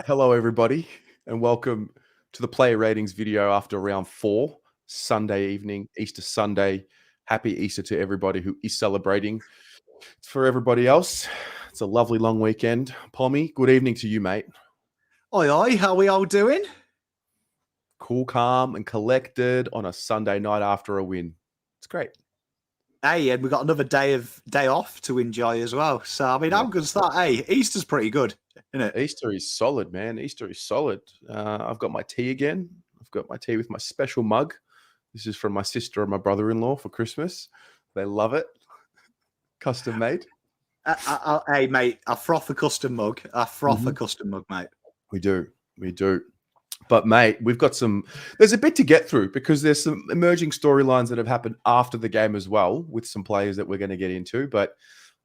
Hello, everybody, and welcome to the player ratings video after round 4, Sunday evening, Easter Sunday. Happy Easter to everybody who is celebrating. For everybody else, it's a lovely long weekend. Pommy, good evening to you, mate. Oi, oi, how we all doing? Cool, calm, and collected on a Sunday night after a win. It's great. Hey, and we got another day off to enjoy as well. So, I mean, how good's that? Hey, Easter's pretty good, isn't it? Easter is solid, man. Easter is solid. I've got my tea again. I've got my tea with my special mug. This is from my sister and my brother-in-law for Christmas. They love it. Custom made. Hey, mate, I froth a custom mug. Custom mug, mate. We do. But, mate, we've got there's a bit to get through because there's some emerging storylines that have happened after the game as well with some players that we're going to get into. But,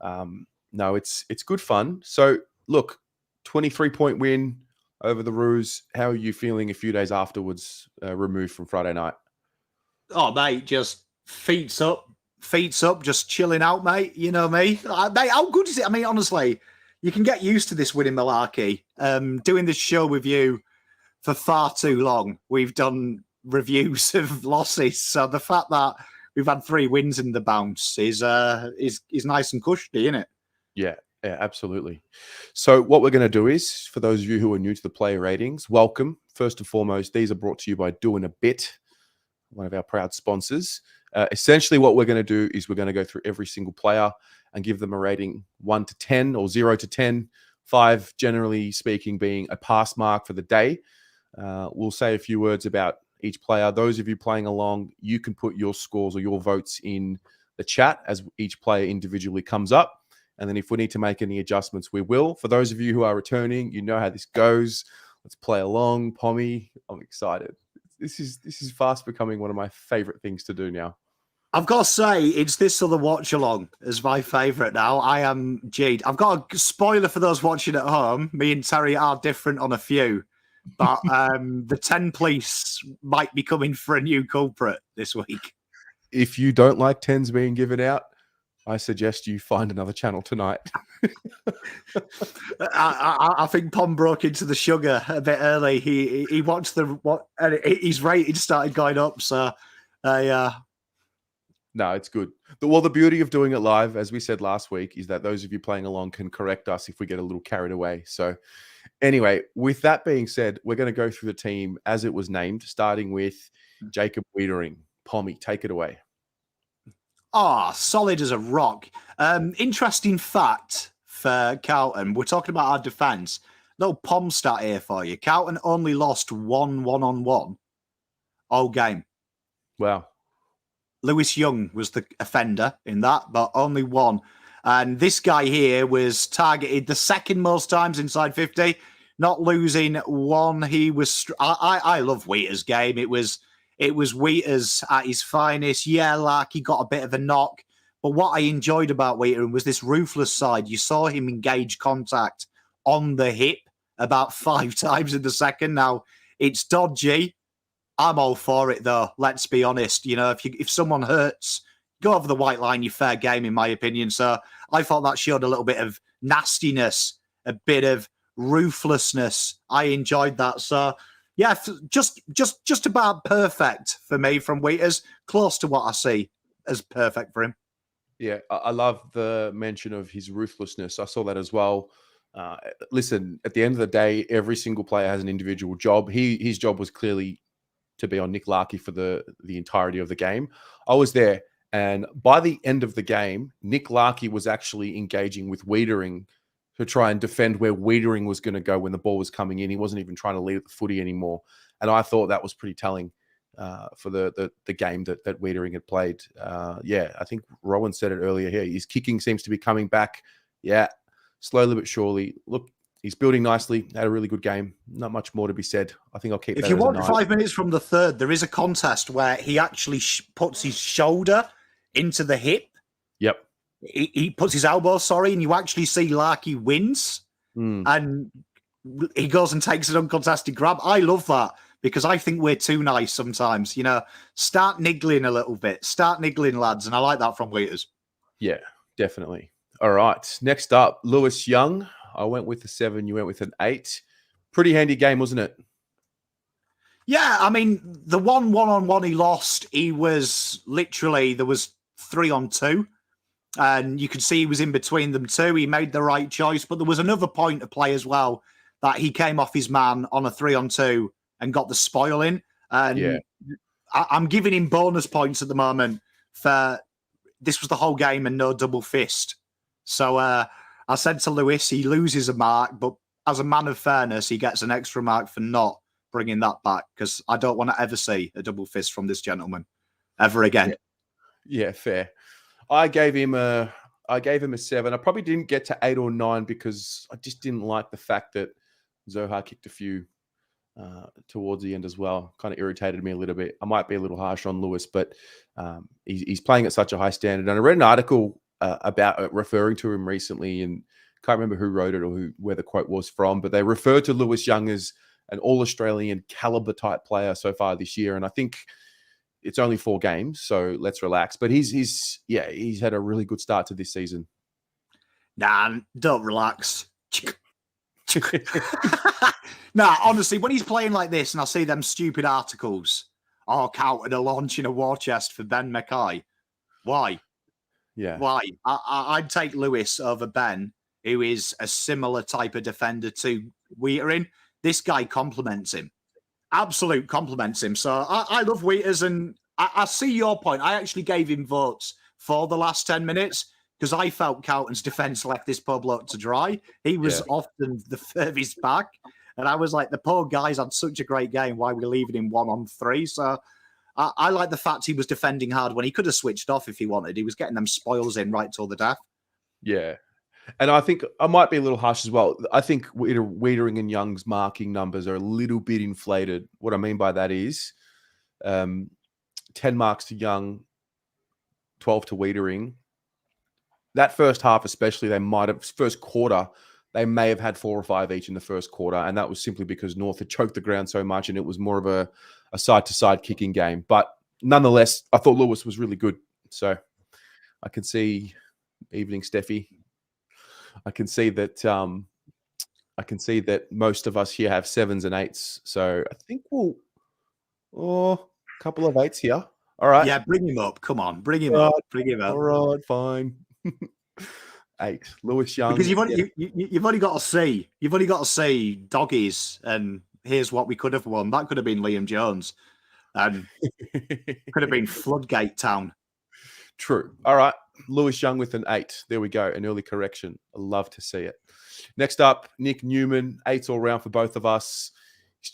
no, it's good fun. So, look, 23-point win over the Roos. How are you feeling a few days afterwards, removed from Friday night? Oh, mate, just feet up, just chilling out, mate. You know me. Mate, how good is it? I mean, honestly, you can get used to this winning malarkey. Doing this show with you for far too long. We've done reviews of losses. So the fact that we've had 3 wins in the bounce is nice and cushy, isn't it? Yeah, absolutely. So what we're going to do is, for those of you who are new to the player ratings, welcome. First and foremost, these are brought to you by Doing a Bit, one of our proud sponsors. Essentially, what we're going to do is we're going to go through every single player and give them a rating 1 to 10 or 0 to 10, 5 generally speaking being a pass mark for the day. We'll say a few words about each player. Those of you playing along, you can put your scores or your votes in the chat as each player individually comes up. And then if we need to make any adjustments, we will. For those of you who are returning, you know how this goes. Let's play along. Pommy, I'm excited. This is fast becoming one of my favorite things to do now. I've got to say, it's this other watch along as my favourite now. I am Jade. I've got a spoiler for those watching at home. Me and Terry are different on a few. But the 10 police might be coming for a new culprit this week. If you don't like 10s being given out, I suggest you find another channel tonight. I think Pom broke into the sugar a bit early. He watched and his rating started going up. So, No, it's good. The beauty of doing it live, as we said last week, is that those of you playing along can correct us if we get a little carried away. So anyway, with that being said, we're going to go through the team as it was named, starting with Jacob Wiedering. Pommy, take it away. Solid as a rock. Interesting fact for Carlton. We're talking about our defence. Little Pom stat here for you. Carlton only lost 1-1-on-1 all game. Wow. Lewis Young was the offender in that, but only one. And this guy here was targeted the second most times inside 50, not losing one. He was. I love Wheater's game. It was Wheater's at his finest. Yeah, like he got a bit of a knock, but what I enjoyed about Wheater was this ruthless side. You saw him engage contact on the hip about 5 times in the second. Now it's dodgy. I'm all for it, though. Let's be honest. You know, if someone hurts, go over the white line, you're fair game, in my opinion. So I thought that showed a little bit of nastiness, a bit of ruthlessness. I enjoyed that. So, yeah, just about perfect for me from Wheaters. Close to what I see as perfect for him. Yeah, I love the mention of his ruthlessness. I saw that as well. Listen, at the end of the day, every single player has an individual job. His job was clearly to be on Nick Lachie for the entirety of the game. I was there, and by the end of the game, Nick Lachie was actually engaging with Wiedering to try and defend where Wiedering was going to go when the ball was coming in. He wasn't even trying to lead at the footy anymore, and I thought that was pretty telling for the game that Wiedering had played. Yeah, I think Rowan said it earlier here. His kicking seems to be coming back. Yeah, slowly but surely. Look, he's building nicely. Had a really good game. Not much more to be said. I think I'll keep that. If you watch 5 minutes from the third, there is a contest where he actually puts his shoulder into the hip. Yep. He puts his elbow, and you actually see Lachie wins. And he goes and takes an uncontested grab. I love that because I think we're too nice sometimes. You know, start niggling a little bit. Start niggling, lads. And I like that from Wheaters. Yeah, definitely. All right. Next up, Lewis Young. I went with a 7. You went with an 8. Pretty handy game, wasn't it? Yeah, I mean, the one-on-one he lost, he was literally, there was 3-on-2. And you could see he was in between them too. He made the right choice. But there was another point to play as well that he came off his man on a 3-on-2 and got the spoil in. And I'm giving him bonus points at the moment for this was the whole game and no double fist. So I said to Lewis, he loses a mark, but as a man of fairness, he gets an extra mark for not bringing that back because I don't want to ever see a double fist from this gentleman ever again. Yeah, fair. I gave him a 7. I probably didn't get to 8 or 9 because I just didn't like the fact that Zohar kicked a few towards the end as well. Kind of irritated me a little bit. I might be a little harsh on Lewis, but he's playing at such a high standard. And I read an article about referring to him recently, and can't remember who wrote it or where the quote was from, but they referred to Lewis Young as an all-Australian caliber type player so far this year. And I think it's only 4 games, so let's relax. But he's had a really good start to this season. Nah, don't relax. Nah, honestly, when he's playing like this and I see them stupid articles, Carlton are launching a war chest for Ben Mackay. Why? Yeah. Why? I'd take Lewis over Ben, who is a similar type of defender to Wheatering. This guy complements him. Absolute compliments him. So I love Wheaters, and I see your point. I actually gave him votes for the last 10 minutes because I felt Carlton's defence left this pub lot to dry. He was often the furthest back. And I was like, the poor guy's had such a great game. Why are we leaving him 1-on-3? So I like the fact he was defending hard when he could have switched off if he wanted. He was getting them spoils in right till the death. Yeah. And I think I might be a little harsh as well. I think Wiedering and Young's marking numbers are a little bit inflated. What I mean by that is 10 marks to Young, 12 to Wiedering. That first half especially, first quarter, they may have had 4 or 5 each in the first quarter. And that was simply because North had choked the ground so much and it was more of a side-to-side kicking game. But nonetheless, I thought Lewis was really good. So I can see, evening Steffi, I can see that most of us here have 7s and 8s. So I think a couple of 8s here. All right. Yeah, bring him up. Come on, bring him up. Bring him up. All right, fine. 8. Lewis Young. Because you've only got to see. You've only got to see doggies, and here's what we could have won. That could have been Liam Jones, and could have been Floodgate Town. True. All right. Lewis Young with an 8. There we go. An early correction. I love to see it. Next up, Nick Newman. 8 all round for both of us. He's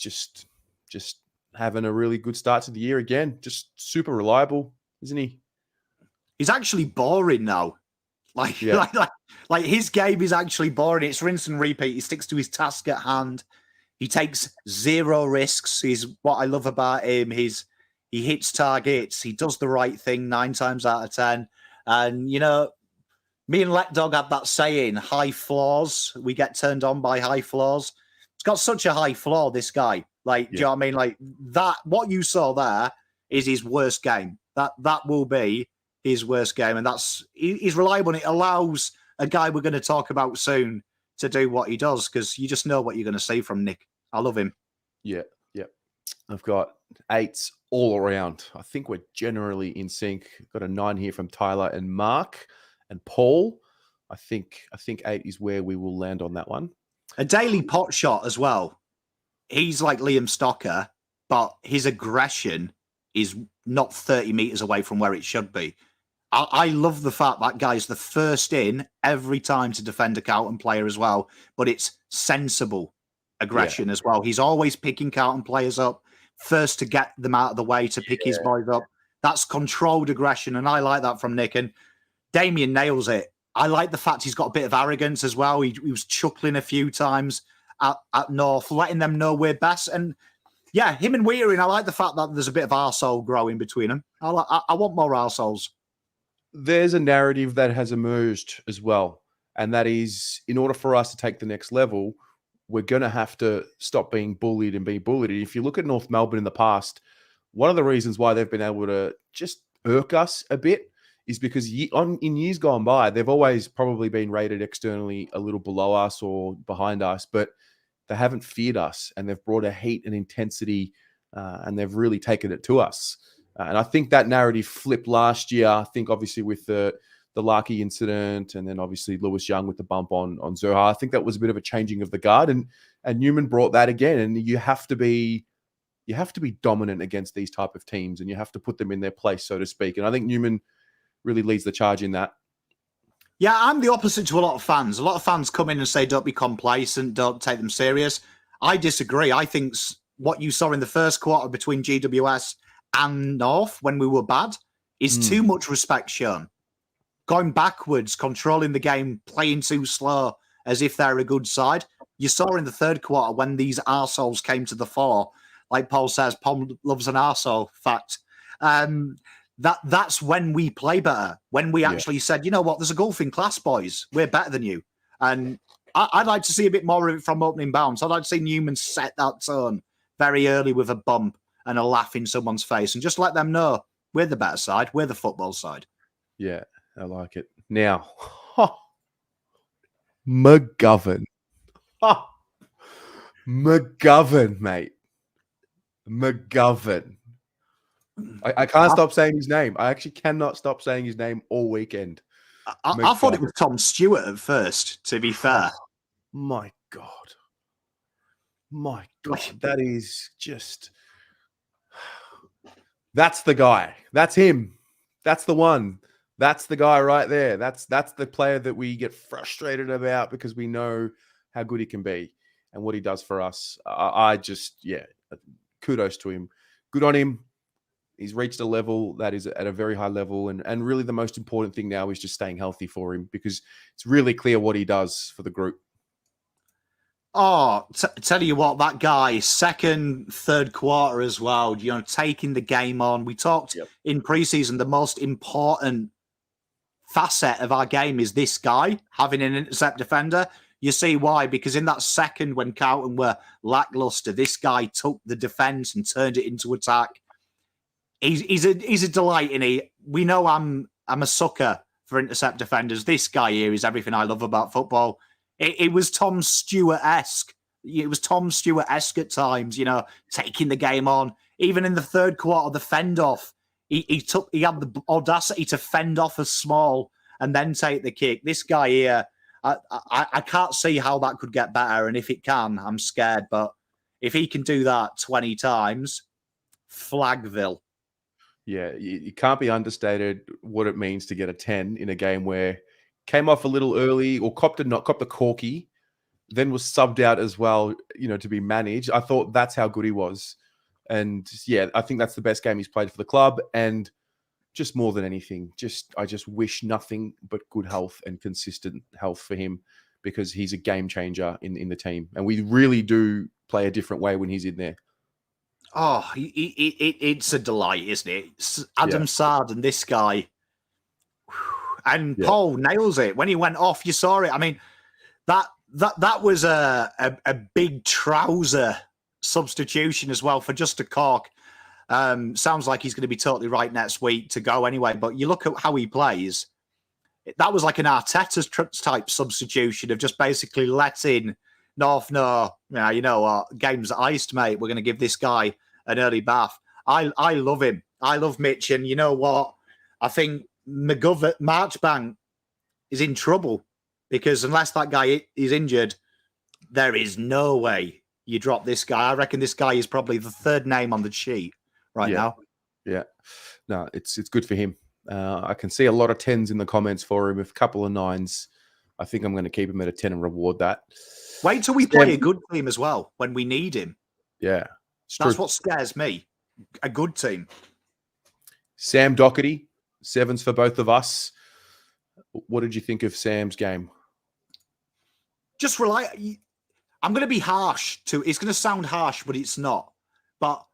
just having a really good start to the year again. Just super reliable, isn't he? He's actually boring now. Like his game is actually boring. It's rinse and repeat. He sticks to his task at hand. He takes 0 risks. He's what I love about him. He hits targets. He does the right thing 9 times out of 10. And, you know, me and Let Dog had that saying, high floors. We get turned on by high floors. He's got such a high floor, this guy. Like, do you know what I mean? Like that, what you saw there is his worst game. That will be his worst game. And he's reliable. And it allows a guy we're going to talk about soon to do what he does because you just know what you're going to see from Nick. I love him. Yeah. I've got 8s all around. I think we're generally in sync. Got a 9 here from Tyler and Marc and Paul. I think 8 is where we will land on that one. A daily pot shot as well. He's like Liam Stocker, but his aggression is not 30 meters away from where it should be. I love the fact that guy's the first in every time to defend a Carlton player as well, but it's sensible aggression as well. He's always picking Carlton players up, first to get them out of the way to pick his boys up. That's controlled aggression, and I like that from Nick. And Damien nails it. I like the fact he's got a bit of arrogance as well. He was chuckling a few times at North, letting them know we're best. And yeah, him and Wiedering, I like the fact that there's a bit of arsehole growing between them. I want more arseholes. There's a narrative that has emerged as well, and that is, in order for us to take the next level, we're going to have to stop being bullied and be bullied. And if you look at North Melbourne in the past, one of the reasons why they've been able to just irk us a bit is because in years gone by, they've always probably been rated externally a little below us or behind us. But they haven't feared us, and they've brought a heat and intensity, and they've really taken it to us. And I think that narrative flipped last year. I think obviously with the Lachie incident, and then obviously Lewis Young with the bump on Zurha. I think that was a bit of a changing of the guard, and Newman brought that again. And you have to be dominant against these type of teams, and you have to put them in their place, so to speak. And I think Newman really leads the charge in that. Yeah, I'm the opposite to a lot of fans. A lot of fans come in and say, don't be complacent, don't take them serious. I disagree. I think what you saw in the first quarter between GWS and North when we were bad is too much respect shown. Going backwards, controlling the game, playing too slow as if they're a good side. You saw in the third quarter when these arseholes came to the fore, like Paul says, Paul loves an arsehole fact. That's when we play better. When we actually said, you know what, there's a golfing class, boys. We're better than you. And I'd like to see a bit more of it from opening bounce. I'd like to see Newman set that tone very early with a bump and a laugh in someone's face and just let them know we're the better side. We're the football side. Yeah, I like it. Now, McGovern. McGovern, mate. McGovern. I can't stop saying his name. I actually cannot stop saying his name all weekend. I thought it was Tom Stewart at first, to be fair. My God. That is just... That's the guy. That's him. That's the one. That's the guy right there. That's the player that we get frustrated about because we know how good he can be and what he does for us. Kudos to him. Good on him. He's reached a level that is at a very high level. And really the most important thing now is just staying healthy for him because it's really clear what he does for the group. Oh, tell you what, that guy, second, third quarter as well, taking the game on. We talked in preseason, the most important facet of our game is this guy having an intercept defender. You see why? Because in that second when Carlton were lackluster, this guy took the defence and turned it into attack. He's a delight, and we know I'm a sucker for intercept defenders. This guy here is everything I love about football. It was Tom Stewart-esque. It was Tom Stewart-esque at times, taking the game on. Even in the third quarter, the fend off, he had the audacity to fend off a small and then take the kick. This guy here, I can't see how that could get better. And if it can, I'm scared. But if he can do that 20 times, Flagville. Yeah, you can't be understated what it means to get a 10 in a game where came off a little early or copped the corky, then was subbed out as well, to be managed. I thought that's how good he was. And yeah, I think that's the best game he's played for the club. And just more than anything, I just wish nothing but good health and consistent health for him because he's a game changer in the team. And we really do play a different way when he's in there. Oh, it's a delight, isn't it? It's Adam Sard and this guy. And Paul nails it. When he went off, you saw it. I mean, that was a big trouser substitution as well for just a cork. Sounds like he's going to be totally right next week to go anyway. But you look at how he plays. That was like an Arteta type substitution of just basically letting North know, you know what, game's iced, mate. We're going to give this guy an early bath. I love him. I love Mitch. And you know what? I think Marchbank is in trouble because unless that guy is injured, there is no way you drop this guy. I reckon this guy is probably the third name on the sheet now. Yeah. No, it's good for him. I can see a lot of 10s in the comments for him. A couple of 9s. I think I'm going to keep him at a 10 and reward that. Wait till we play a good team as well when we need him. Yeah. That's what scares me. A good team. Sam Doherty, 7s for both of us. What did you think of Sam's game? Just rely. I'm going to be harsh it's going to sound harsh, but it's not. But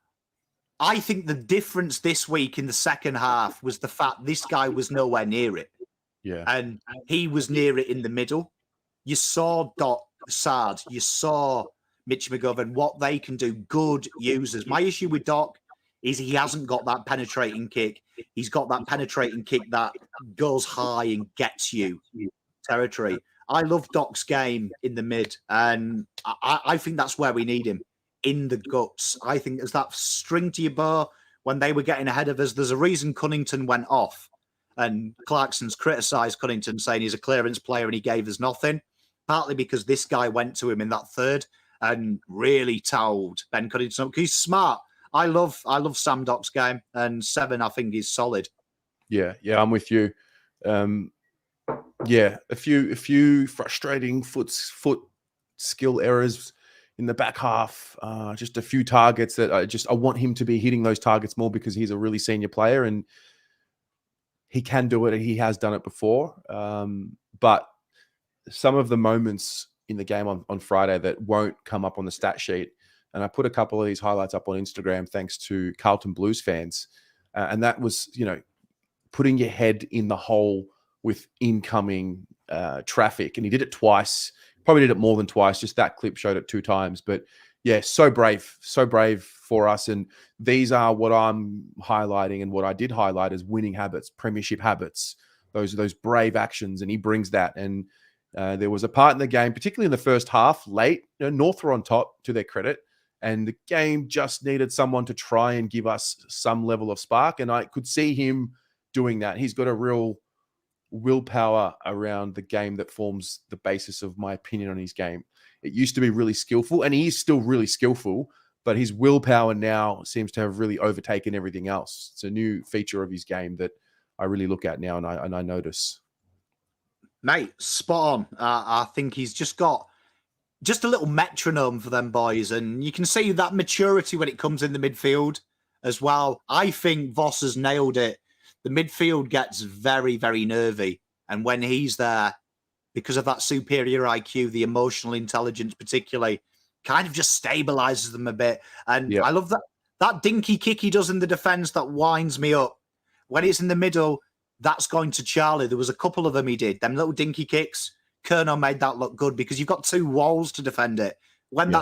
I think the difference this week in the second half was the fact this guy was nowhere near it. Yeah. And he was near it in the middle. You saw Sard, you saw Mitch McGovern, what they can do, good users. My issue with Doc is he hasn't got that penetrating kick. He's got that penetrating kick that goes high and gets you territory. I love Doc's game in the mid, and I think that's where we need him, in the guts. I think there's that string to your bow when they were getting ahead of us. There's a reason Cunnington went off, and Clarkson's criticised Cunnington, saying he's a clearance player and he gave us nothing, partly because this guy went to him in that third and really towed Ben Cunnington. He's smart. I love Sam Doc's game, and 7 I think is solid. Yeah, I'm with you. Yeah, a few frustrating foot skill errors in the back half. Just a few targets that I want him to be hitting those targets more, because he's a really senior player and he can do it. And he has done it before. But some of the moments in the game on Friday that won't come up on the stat sheet, and I put a couple of these highlights up on Instagram thanks to Carlton Blues fans, and that was, putting your head in the hole with incoming traffic. And he did it twice, probably did it more than twice. Just that clip showed it 2 times. But yeah, so brave for us. And these are what I'm highlighting, and what I did highlight as winning habits, premiership habits, those brave actions. And he brings that. And there was a part in the game, particularly in the first half, late, North were on top, to their credit. And the game just needed someone to try and give us some level of spark. And I could see him doing that. He's got a real willpower around the game that forms the basis of my opinion on his game. It used to be really skillful, and he is still really skillful, but his willpower now seems to have really overtaken everything else. It's a new feature of his game that I really look at now, and I notice. Mate, spot on. I think he's just got just a little metronome for them boys, and you can see that maturity when it comes in the midfield as well. I think Voss has nailed it. The midfield gets very, very nervy. And when he's there, because of that superior IQ, the emotional intelligence particularly, kind of just stabilizes them a bit. And I love that dinky kick he does in the defense that winds me up. When it's in the middle, that's going to Charlie. There was a couple of them he did. Them little dinky kicks. Kerno made that look good because you've got 2 walls to defend it. When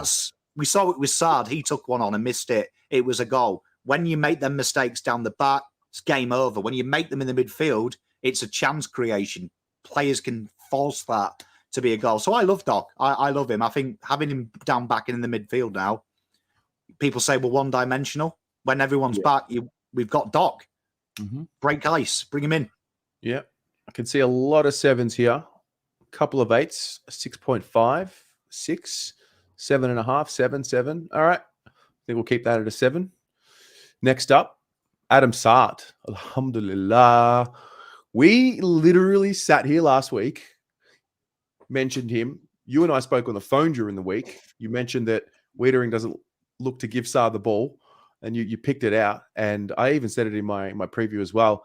we saw it with Sard, he took one on and missed it. It was a goal. When you make them mistakes down the back, it's game over. When you make them in the midfield, it's a chance creation. Players can force that to be a goal. So I love Doc. I love him. I think having him down back in the midfield now, people say we're one-dimensional. When everyone's back, we've got Doc. Break ice. Bring him in. Yeah. I can see a lot of 7s here. A couple of 8s, 6.5, 6, 7.5, 7, 7. All right. I think we'll keep that at a 7. Next up, Adam Sard, alhamdulillah. We literally sat here last week, mentioned him. You and I spoke on the phone during the week. You mentioned that Wiedering doesn't look to give Sard the ball, and you picked it out. And I even said it in my preview as well.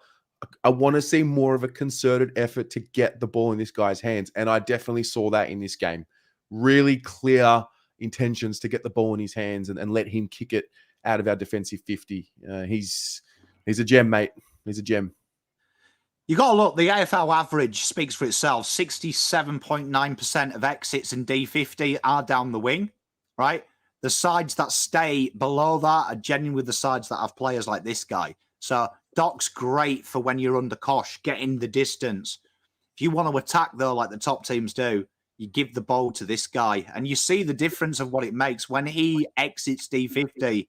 I want to see more of a concerted effort to get the ball in this guy's hands. And I definitely saw that in this game. Really clear intentions to get the ball in his hands and let him kick it out of our defensive 50. He's a gem, mate. He's a gem. You got to look, the AFL average speaks for itself. 67.9% of exits in D50 are down the wing, right? The sides that stay below that are genuinely the sides that have players like this guy. So Doc's great for when you're under cosh, getting the distance. If you want to attack, though, like the top teams do, you give the ball to this guy. And you see the difference of what it makes. When he exits D50,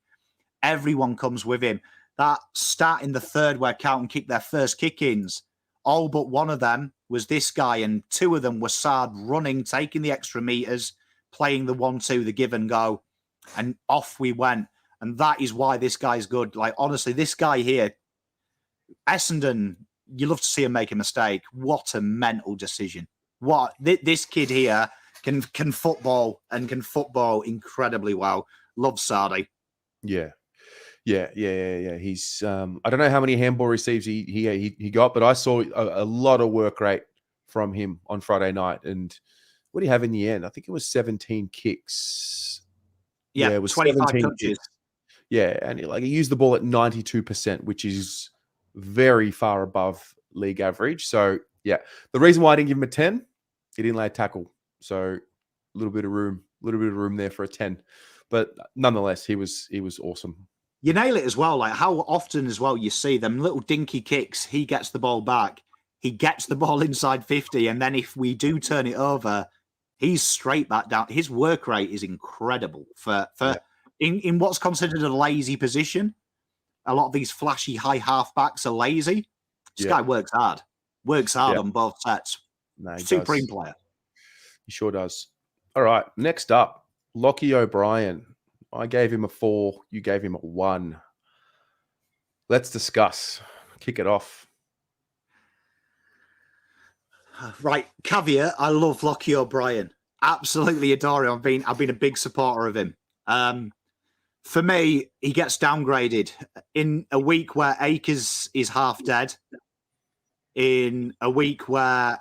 everyone comes with him. That start in the third where Carlton kicked their first kick-ins, all but one of them was this guy, and 2 of them were Sard running, taking the extra meters, playing the 1-2, the give and go, and off we went. And that is why this guy's good. Like, honestly, this guy here, Essendon, you love to see him make a mistake. What a mental decision. This kid here can football and can football incredibly well. Love Sardi. Yeah. He's I don't know how many handball receives he got, but I saw a lot of work rate from him on Friday night. And what do you have in the end? I think it was 17 kicks. Yeah, it was 25 touches. Kicks. Yeah, and he used the ball at 92%, which is very far above league average. So yeah, the reason why I didn't give him a 10, he didn't lay a tackle. So a little bit of room there for a 10. But nonetheless, he was awesome. You nail it as well. Like how often as well you see them little dinky kicks. He gets the ball back. he gets the ball inside 50, and then if we do turn it over, he's straight back down. His work rate is incredible for in what's considered a lazy position. A lot of these flashy high halfbacks are lazy. This guy works hard on both sets. No, Supreme player. He sure does. All right, next up, Lachie O'Brien. I gave him a 4. You gave him a 1. Let's discuss. Kick it off. Right, caveat, I love Lachie O'Brien. Absolutely adore him. I've been a big supporter of him. For me, he gets downgraded in a week where Akers is half dead, in a week where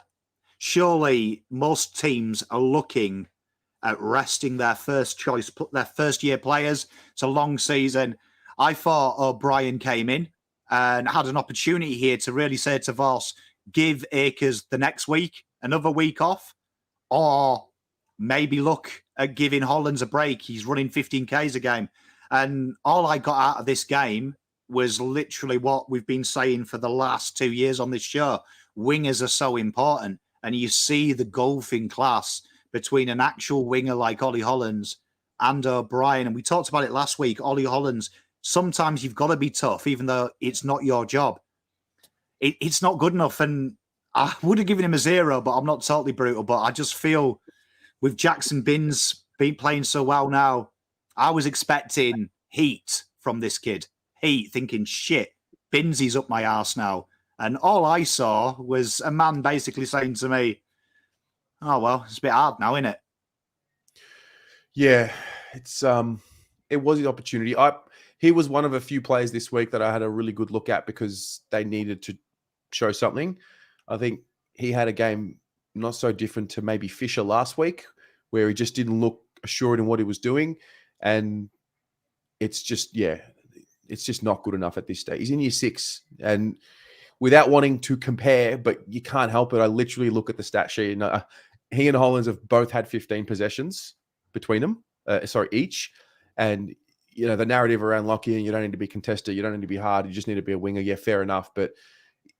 surely most teams are looking at resting their first year players. It's a long season. I thought O'Brien came in and had an opportunity here to really say to Voss, give Akers the next week, another week off, or maybe look at giving Hollands a break. He's running 15Ks a game. And all I got out of this game was literally what we've been saying for the last 2 years on this show. Wingers are so important. And you see the golfing class between an actual winger like Ollie Hollands and O'Brien. And we talked about it last week. Ollie Hollands, sometimes you've got to be tough, even though it's not your job. It's not good enough. And I would have given him a 0, but I'm not totally brutal. But I just feel with Jackson Binns been playing so well now, I was expecting heat from this kid. Heat, thinking, shit, Binnsy's up my arse now. And all I saw was a man basically saying to me, oh, well, it's a bit hard now, isn't it? Yeah, it was his opportunity. He was one of a few players this week that I had a really good look at because they needed to show something. I think he had a game not so different to maybe Fisher last week, where he just didn't look assured in what he was doing. And it's just not good enough at this stage. He's in year 6, and without wanting to compare, but you can't help it, I literally look at the stat sheet, and he and Hollands have both had 15 possessions between them, each. And the narrative around Lachie, and you don't need to be contested, you don't need to be hard, you just need to be a winger. Yeah, fair enough. But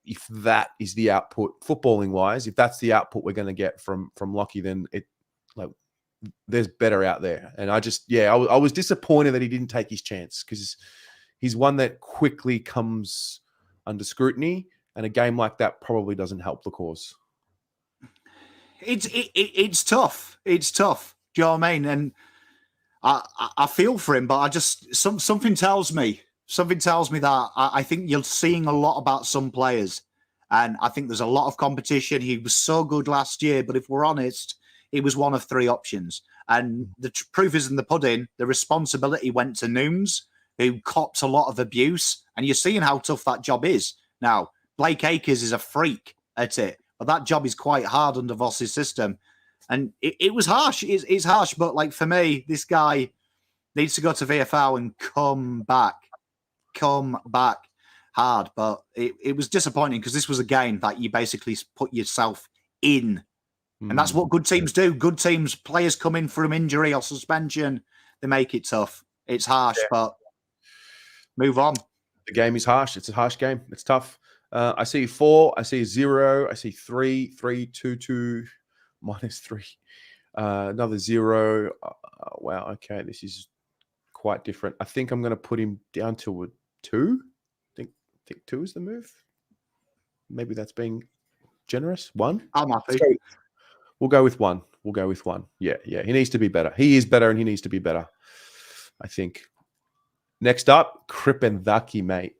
if that is the output, footballing wise, if that's the output we're going to get from Lachie, then there's better out there. And I was disappointed that he didn't take his chance, because he's one that quickly comes under scrutiny, and a game like that probably doesn't help the cause. It's tough. It's tough. Do you know what I mean? And I feel for him, but I just something tells me that I think you're seeing a lot about some players, and I think there's a lot of competition. He was so good last year, but if we're honest, he was one of 3 options. And the proof is in the pudding. The responsibility went to Nooms, who copped a lot of abuse. And you're seeing how tough that job is. Now, Blake Akers is a freak at it, but that job is quite hard under Voss's system. And it was harsh. It's harsh. But like for me, this guy needs to go to VFL and come back hard. But it was disappointing, because this was a game that you basically put yourself in. And that's what good teams do. Good teams, players come in from injury or suspension, they make it tough. It's harsh, but move on. The game is harsh. It's a harsh game. It's tough. I see 4. I see 0. I see 3, 3, 2, 2, -3. Another 0. Wow. Okay. This is quite different. I think I'm going to put him down to a 2. I think 2 is the move. Maybe that's being generous. 1. I'm happy. So, we'll go with 1. Yeah. He needs to be better. He is better, and he needs to be better, I think. Next up, Kripendaki, mate.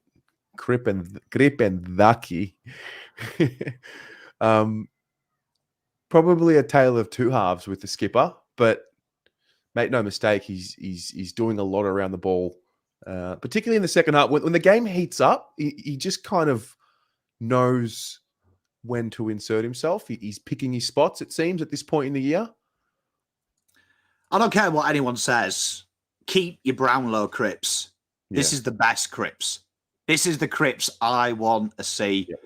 Kripendaki. Probably a tale of 2 halves with the skipper, but make no mistake, he's doing a lot around the ball, particularly in the second half. When the game heats up, he just kind of knows when to insert himself. He's picking his spots, it seems, at this point in the year. I don't care what anyone says. Keep your Brownlow Crips. This is the best Crips. This is the Crips I want to see. Yeah.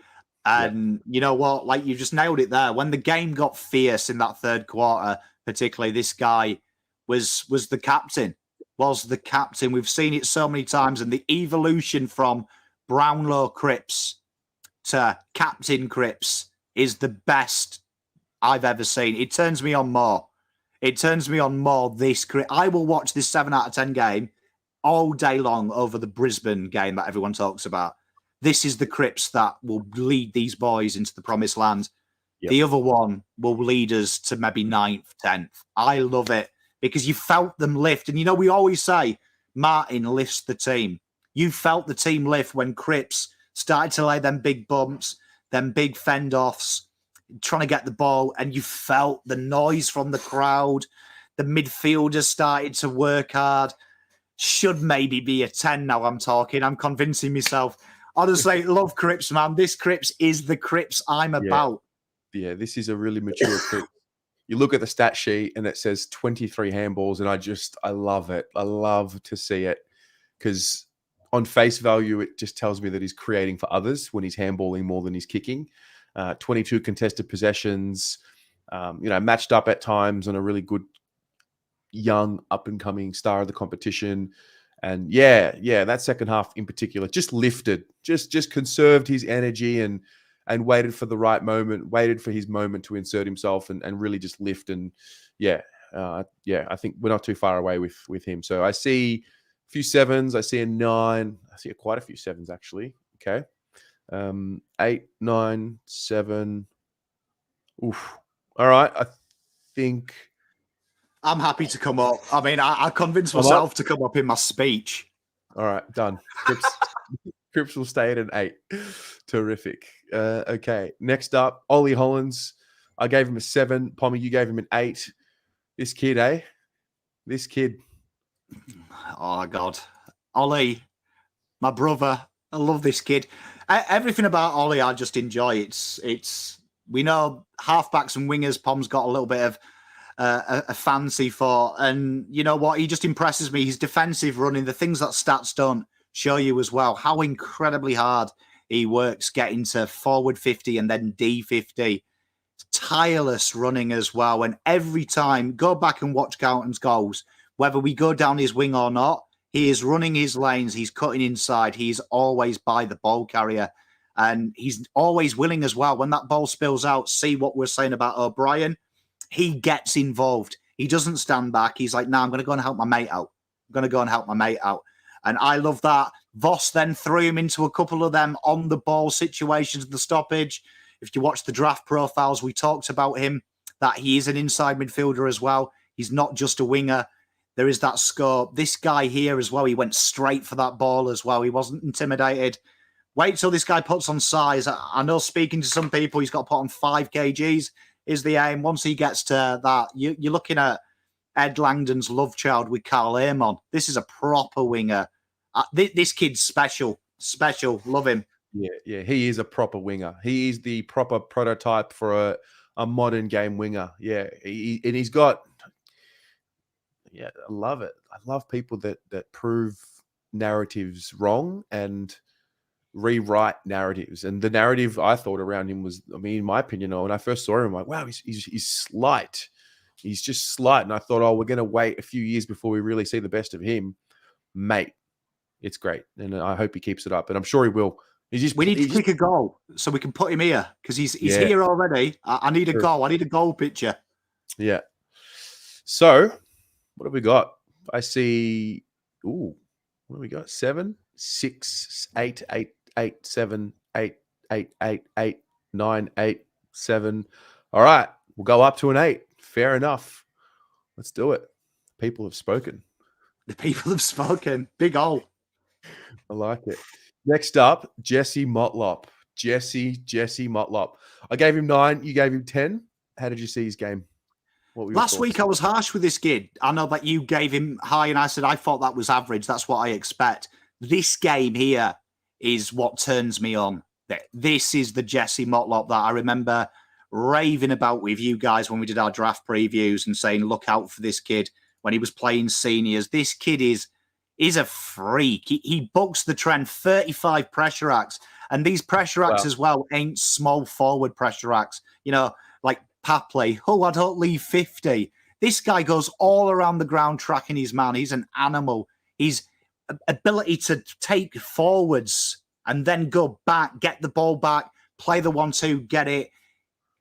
And you know what? Like, you just nailed it there. When the game got fierce in that third quarter, particularly, this guy was the captain. We've seen it so many times. And the evolution from Brownlow Crips to Captain Cripps is the best I've ever seen. It turns me on more. It turns me on more, this Cripps. I will watch this 7 out of 10 game all day long over the Brisbane game that everyone talks about. This is the Cripps that will lead these boys into the promised land. Yep. The other one will lead us to maybe 9th, 10th. I love it because you felt them lift. And, you know, we always say Martin lifts the team. You felt the team lift when Cripps started to lay them big bumps, them big fend-offs, trying to get the ball, and you felt the noise from the crowd. The midfielders started to work hard. Should maybe be a 10 now I'm talking. I'm convincing myself. Honestly, love Cripps, man. This Cripps is the Cripps I'm about. Yeah, this is a really mature Cripps. You look at the stat sheet and it says 23 handballs, and I love it. I love to see it because on face value, it just tells me that he's creating for others when he's handballing more than he's kicking. 22 contested possessions, matched up at times on a really good young up-and-coming star of the competition. And that second half in particular just lifted, just conserved his energy and waited for the right moment, waited for his moment to insert himself and really just lift. And I think we're not too far away with him. So I see a few 7s, I see a 9, I see quite a few 7s actually. Okay. 8, 9, 7. Oof. All right. I think I'm happy to come up. I mean, I convinced myself to come up in my speech. All right, done. Cripps will stay at an 8. Terrific. Okay. Next up, Ollie Hollins. I gave him a 7. Pommy, you gave him an 8. This kid, eh? This kid. Oh, God. Ollie, my brother. I love this kid. Everything about Ollie, I just enjoy. It's. We know halfbacks and wingers. Pom's got a little bit of a fancy for, and you know what? He just impresses me. His defensive running, the things that stats don't show you as well. How incredibly hard he works getting to forward 50 and then D50. Tireless running as well. And every time, go back and watch Carlton's goals. Whether we go down his wing or not, he is running his lanes. He's cutting inside. He's always by the ball carrier. And he's always willing as well. When that ball spills out, see what we're saying about O'Brien. He gets involved. He doesn't stand back. He's like, I'm going to go and help my mate out. I'm going to go and help my mate out. And I love that. Voss then threw him into a couple of them on the ball situations, the stoppage. If you watch the draft profiles, we talked about him, that he is an inside midfielder as well. He's not just a winger. There is that scope. This guy here as well, he went straight for that ball as well. He wasn't intimidated. Wait till this guy puts on size. I know speaking to some people, he's got to put on 5 kgs is the aim. Once he gets to that, you're looking at Ed Langdon's love child with Carl Amon. This is a proper winger. This kid's special. Love him. Yeah, he is a proper winger. He is the proper prototype for a modern game winger. Yeah, he's got... Yeah, I love it. I love people that prove narratives wrong and rewrite narratives. And the narrative I thought around him was, in my opinion, when I first saw him, I'm like, wow, he's slight. He's just slight. And I thought, we're going to wait a few years before we really see the best of him. Mate, it's great. And I hope he keeps it up. And I'm sure he will. We need to kick a goal so we can put him here because he's here already. I need a goal. I need a goal picture. Yeah. So... what have we got? I see. What have we got? 7, 6, 8, 8, 8, 7, 8, 8, 8, 8, 9, 8, 7. All right. We'll go up to an 8. Fair enough. Let's do it. People have spoken. The people have spoken. Big ol'. I like it. Next up, Jesse Motlop. Jesse Motlop. I gave him 9. You gave him 10. How did you see his game? Last week I was harsh with this kid. I know that you gave him high and I said I thought that was average. That's what I expect. This game here is what turns me on. This is the Jesse Motlop that I remember raving about with you guys when we did our draft previews and saying, look out for this kid when he was playing seniors. This kid is a freak. He bucks the trend, 35 pressure acts. And these pressure acts as well ain't small forward pressure acts. You know, like Papley, I don't leave 50. This guy goes all around the ground tracking his man. He's an animal. His ability to take forwards and then go back, get the ball back, play the 1-2, get it,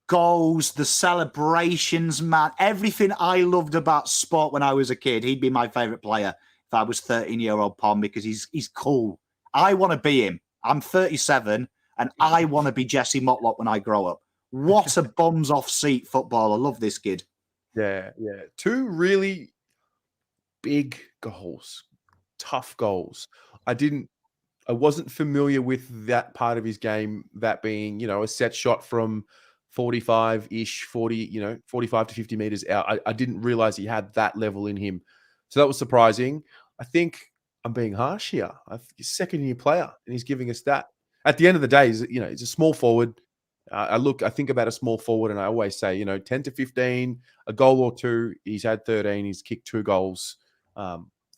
goals, the celebrations, man. Everything I loved about sport when I was a kid. He'd be my favourite player if I was 13-year-old Pom, because he's cool. I want to be him. I'm 37 and I want to be Jesse Motlop when I grow up. What a bums off seat football. I love this kid. Yeah. Two really big goals, tough goals. I wasn't familiar with that part of his game, that being, a set shot from 45-ish, 45 to 50 meters out. I didn't realize he had that level in him. So that was surprising. I think I'm being harsh here. He's a second-year player, and he's giving us that. At the end of the day, he's a small forward. I think about a small forward, and I always say, 10 to 15, a goal or two. He's had 13. He's kicked 2 goals.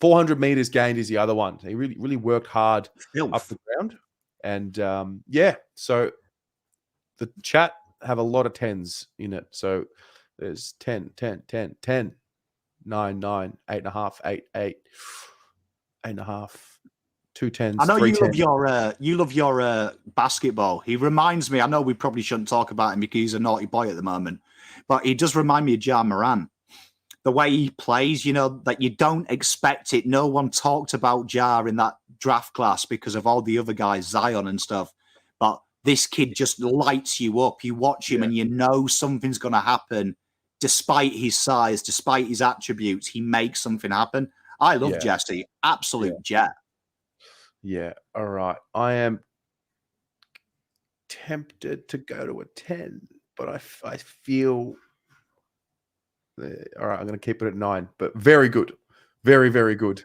400 meters gained is the other one. He really, really worked hard up the ground. And so the chat have a lot of 10s in it. So there's 10, 10, 10, 10, 9, 9, 8.5, 8, 8, 8.5, 2 10s. I know 3 you love your basketball. He reminds me, I know we probably shouldn't talk about him because he's a naughty boy at the moment, but he does remind me of Ja Moran. The way he plays, that you don't expect it. No one talked about Ja in that draft class because of all the other guys, Zion and stuff. But this kid just lights you up. You watch him and you know something's going to happen. Despite his size, despite his attributes, he makes something happen. I love Jesse. Absolute jet. Yeah. All right. I am tempted to go to a 10, but I feel... All right, I'm going to keep it at 9, but very good. Very, very good.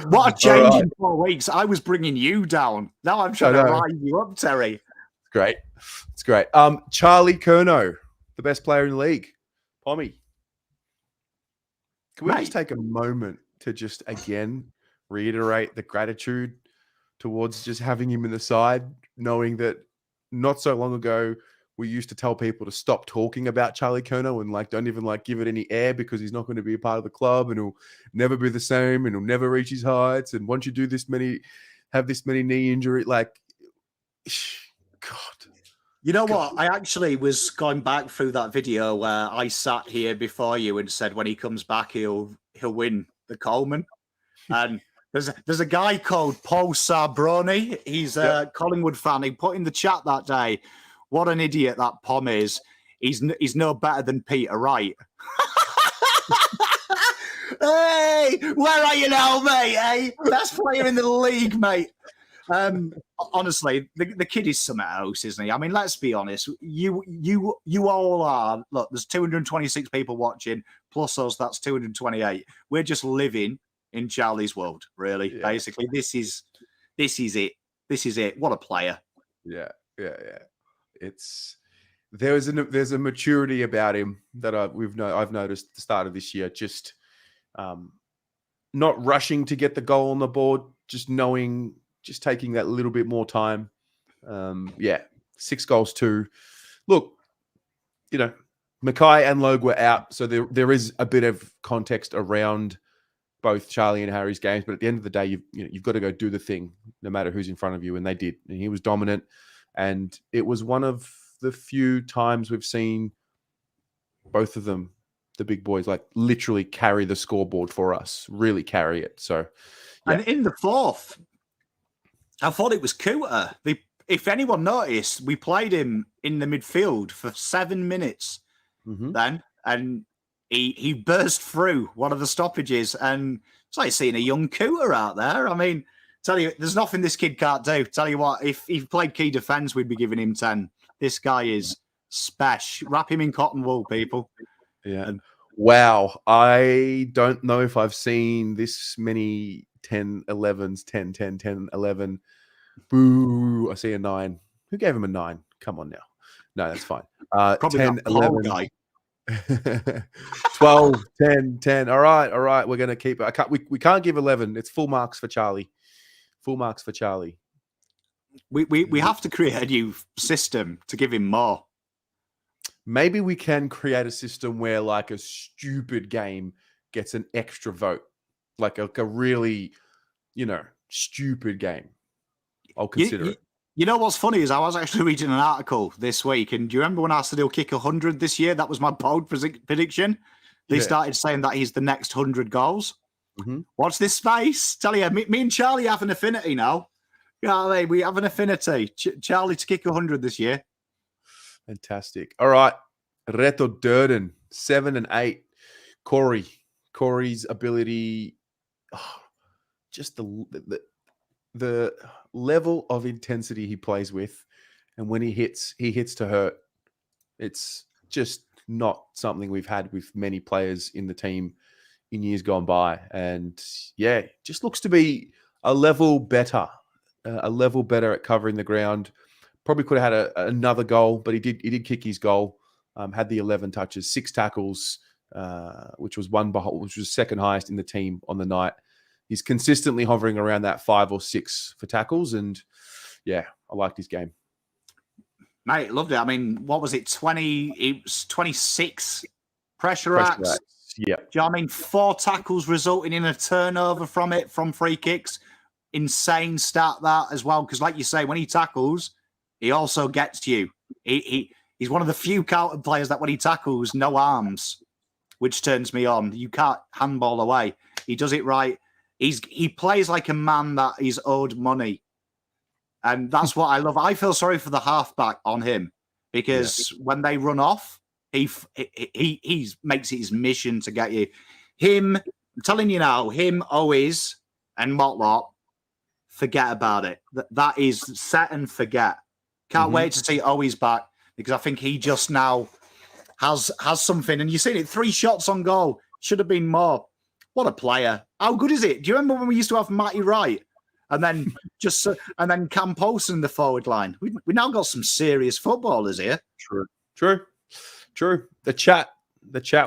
What a change in 4 weeks. I was bringing you down. Now I'm trying to rise you up, Terry. It's great. It's great. Charlie Curnow, the best player in the league. Pommy. Can we just take a moment to just, again, reiterate the gratitude towards just having him in the side, knowing that not so long ago, we used to tell people to stop talking about Charlie Curnow and don't even give it any air because he's not going to be a part of the club and he'll never be the same and he'll never reach his heights. And once you do have this many knee injury, God. You know what? I actually was going back through that video where I sat here before you and said when he comes back, he'll win the Coleman. And there's a guy called Paul Sarbroni. He's a Collingwood fan. He put in the chat that day, what an idiot that Pom is. He's no better than Peter Wright. Hey, where are you now, mate? Hey, best player in the league, mate. Honestly, the kid is something else, isn't he? I mean, let's be honest. You all are. Look, there's 226 people watching, plus us, that's 228. We're just living in Charlie's world, really. Yeah. Basically, this is it. This is it. What a player. Yeah. There's a maturity about him that I've noticed at the start of this year. Just not rushing to get the goal on the board, just taking that little bit more time. 6 goals too. Look, Mackay and Logue were out, so there is a bit of context around both Charlie and Harry's games, but at the end of the day, you've got to go do the thing, no matter who's in front of you, and they did. And he was dominant, and it was one of the few times we've seen both of them, the big boys, literally carry the scoreboard for us, really carry it. So, and in the 4th, I thought it was Cooter. If anyone noticed, we played him in the midfield for 7 minutes then, and he burst through one of the stoppages, and it's like seeing a young Cooter out there. I mean, tell you, there's nothing this kid can't do. Tell you what, if he played key defence, we'd be giving him 10. This guy is special. Wrap him in cotton wool, people. Yeah. Wow. I don't know if I've seen this many 10, 11s, 10, 10, 10, 11. Boo. I see a 9. Who gave him a 9? Come on now. No, that's fine. Probably 10, 11. Guy. 12, 10, 10. All right. We're going to keep it. We can't give 11. It's full marks for Charlie. Full marks for Charlie. We have to create a new system to give him more. Maybe we can create a system where a stupid game gets an extra vote. A really, stupid game. I'll You, consider you, it. you know what's funny is I was actually reading an article this week, and do you remember when I said he'll kick 100 this year? That was my bold prediction. They Yeah. started saying that he's the next 100 goals. Mm-hmm. Watch this space. Tell you, me and Charlie have an affinity now. Yeah, we have an affinity. Charlie to kick 100 this year. Fantastic. All right. Reto Durden, 7 and 8. Corey's ability, just the level of intensity he plays with, and when he hits to hurt. It's just not something we've had with many players in the team in years gone by. And yeah, just looks to be a level better at covering the ground. Probably could have had another goal, but he did kick his goal. Had the 11 touches, 6 tackles, which was second highest in the team on the night. He's consistently hovering around that 5 or 6 for tackles, and yeah, I liked his game. Mate, loved it. I mean, what was it? 26 pressure acts. Yeah. Do you know what I mean? 4 tackles resulting in a turnover from free kicks. Insane stat that as well. Because like you say, when he tackles, he also gets you. He's one of the few Carlton players that when he tackles, no arms, which turns me on. You can't handball away. He does it right. He plays like a man that he's owed money. And that's what I love. I feel sorry for the halfback on him because when they run off, he makes it his mission to get you. Him, I'm telling you now, him, Owies, and Motlop, forget about it. That is set and forget. Can't wait to see Owies back because I think he just now has something. And you've seen it, 3 shots on goal. Should have been more. What a player. How good is it? Do you remember when we used to have Matty Wright? And then Cam Poulsen in the forward line. We now got some serious footballers here. True. The chat.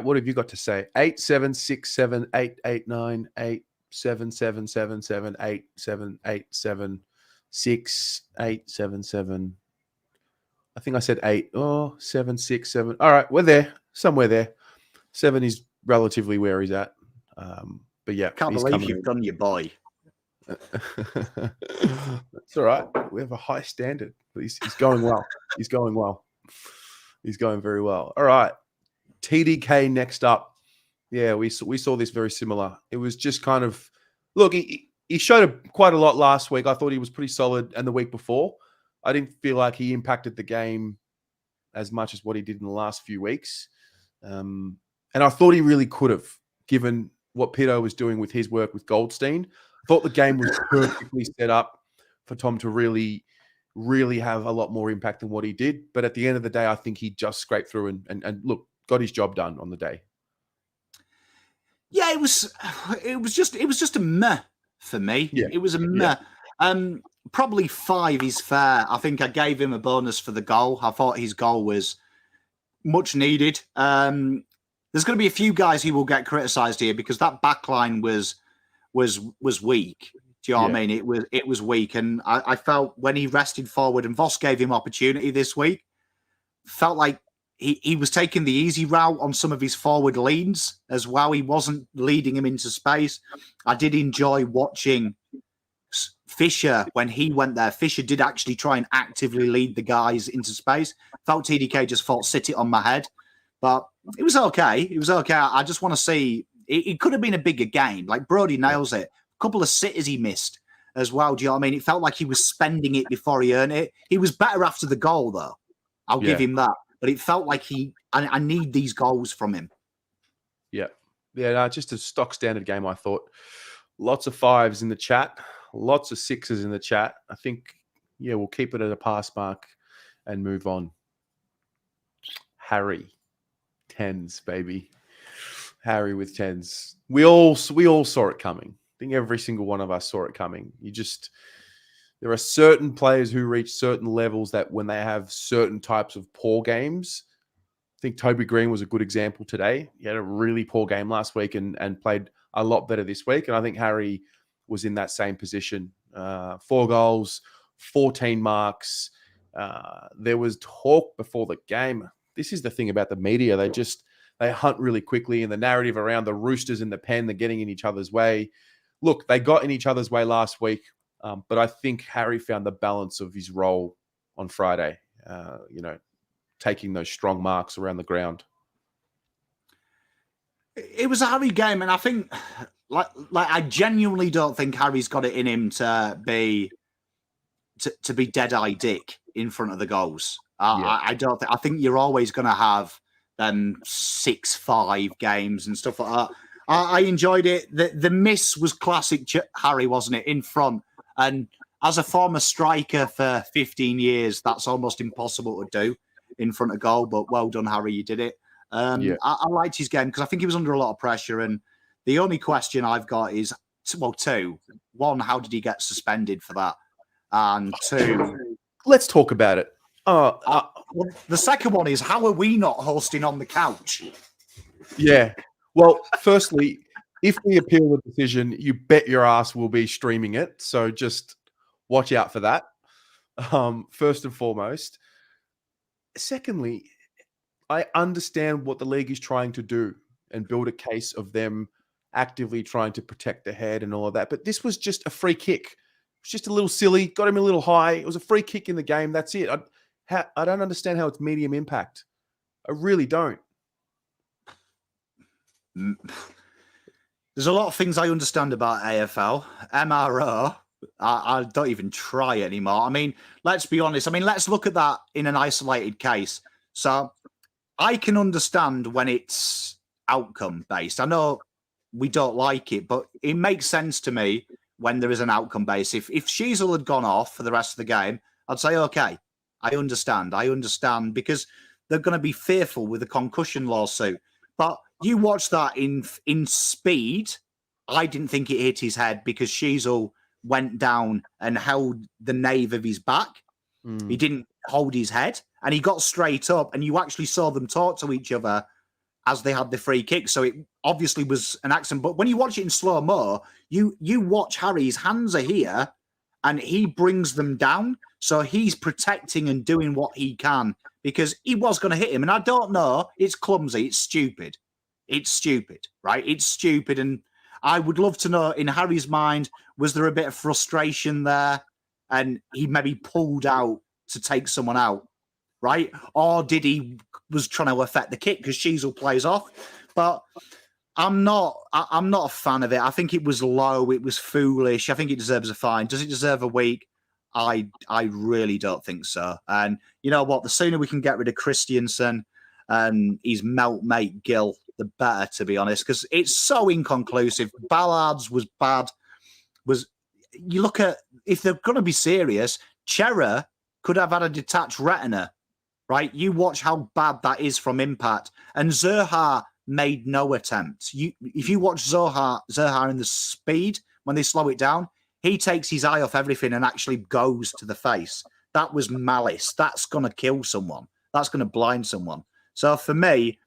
What have you got to say? 8767 889 87777 8787 877. I think I said 8. Oh, 767. All right, we're there. Somewhere there. 7 is relatively where he's at. But yeah, Can't believe you've done your boy. That's all right. We have a high standard. He's going well. He's going very well. All right. TDK next up. Yeah, we saw this very similar. It was just kind of, look, he showed quite a lot last week. I thought he was pretty solid, and the week before, I didn't feel like he impacted the game as much as what he did in the last few weeks. And I thought he really could have, given what Pito was doing with his work with Goldstein. I thought the game was perfectly set up for Tom to really, really have a lot more impact than what he did. But at the end of the day, I think he just scraped through and look, got his job done on the day. Yeah, it was just a meh for me. Yeah. It was a meh. Probably 5 is fair. I think I gave him a bonus for the goal. I thought his goal was much needed. There's going to be a few guys who will get criticised here because that back line was weak. Do you know what I mean? It was weak. And I felt when he rested forward and Voss gave him opportunity this week, felt like he was taking the easy route on some of his forward leans as well. He wasn't leading him into space. I did enjoy watching Fisher when he went there. Fisher did actually try and actively lead the guys into space. Felt TDK just thought, sit it on my head. But it was okay. It was okay. I just want to see, it could have been a bigger game. Like Brody nails it. A couple of sitters he missed as well. Do you know what I mean? It felt like he was spending it before he earned it. He was better after the goal, though. I'll give him that. But it felt like I need these goals from him. Yeah. Yeah, no, just a stock standard game, I thought. Lots of 5s in the chat. Lots of 6s in the chat. I think, we'll keep it at a pass mark and move on. Harry. 10s, baby. Harry with 10s. We all saw it coming. I think every single one of us saw it coming. There are certain players who reach certain levels that when they have certain types of poor games, I think Toby Green was a good example today. He had a really poor game last week and played a lot better this week. And I think Harry was in that same position. 4 goals, 14 marks. There was talk before the game. This is the thing about the media. They hunt really quickly, and the narrative around the Roosters in the pen, they're getting in each other's way. look, they got in each other's way last week, but I think Harry found the balance of his role on Friday, taking those strong marks around the ground. It was a Harry game, and I think, like I genuinely don't think Harry's got it in him to be dead-eye dick in front of the goals. I don't think. I think you're always going to have 6-5 games and stuff like that. I enjoyed it. The miss was classic Harry, wasn't it, in front? And as a former striker for 15 years, that's almost impossible to do in front of goal. But well done, Harry. You did it. I liked his game because I think he was under a lot of pressure. And the only question I've got is, two. One, how did he get suspended for that? And two, let's talk about it. The second one is, how are we not hosting on the couch? Yeah. Well, firstly, if we appeal the decision, you bet your ass we'll be streaming it. So just watch out for that. First and foremost. Secondly, I understand what the league is trying to do and build a case of them actively trying to protect the head and all of that. But this was just a free kick. It was just a little silly, got him a little high. It was a free kick in the game. That's it. I don't understand how it's medium impact. I really don't. There's a lot of things I understand about AFL. MRO, I don't even try anymore. I mean, let's be honest. I mean, let's look at that in an isolated case. So I can understand when it's outcome based. I know we don't like it, but it makes sense to me when there is an outcome base. If Sheasel had gone off for the rest of the game, I'd say, okay, I understand because they're going to be fearful with a concussion lawsuit. But you watch that in speed. I didn't think it hit his head because Sheasel went down and held the nave of his back. He didn't hold his head and he got straight up, and you actually saw them talk to each other as they had the free kick. So it obviously was an accident. But when you watch it in slow-mo, you watch Harry's hands are here and he brings them down. So he's protecting and doing what he can because he was going to hit him. And I don't know, it's clumsy, it's stupid. It's stupid, right? It's stupid. And I would love to know, in Harry's mind, was there a bit of frustration there and he maybe pulled out to take someone out, right? Or did he was trying to affect the kick because Sheasel plays off? But I'm not a fan of it. I think it was low. It was foolish. I think it deserves a fine. Does it deserve a week? I really don't think so. And you know what? The sooner we can get rid of Christiansen and his mate Gill, the better, to be honest, because it's so inconclusive. Ballard's was bad. You look at, if they're going to be serious, Chera could have had a detached retina, right? You watch how bad that is from impact. And Zerha made no attempt. If you watch Zerha in the speed, when they slow it down, he takes his eye off everything and actually goes to the face. That was malice. That's going to kill someone. That's going to blind someone. So for me,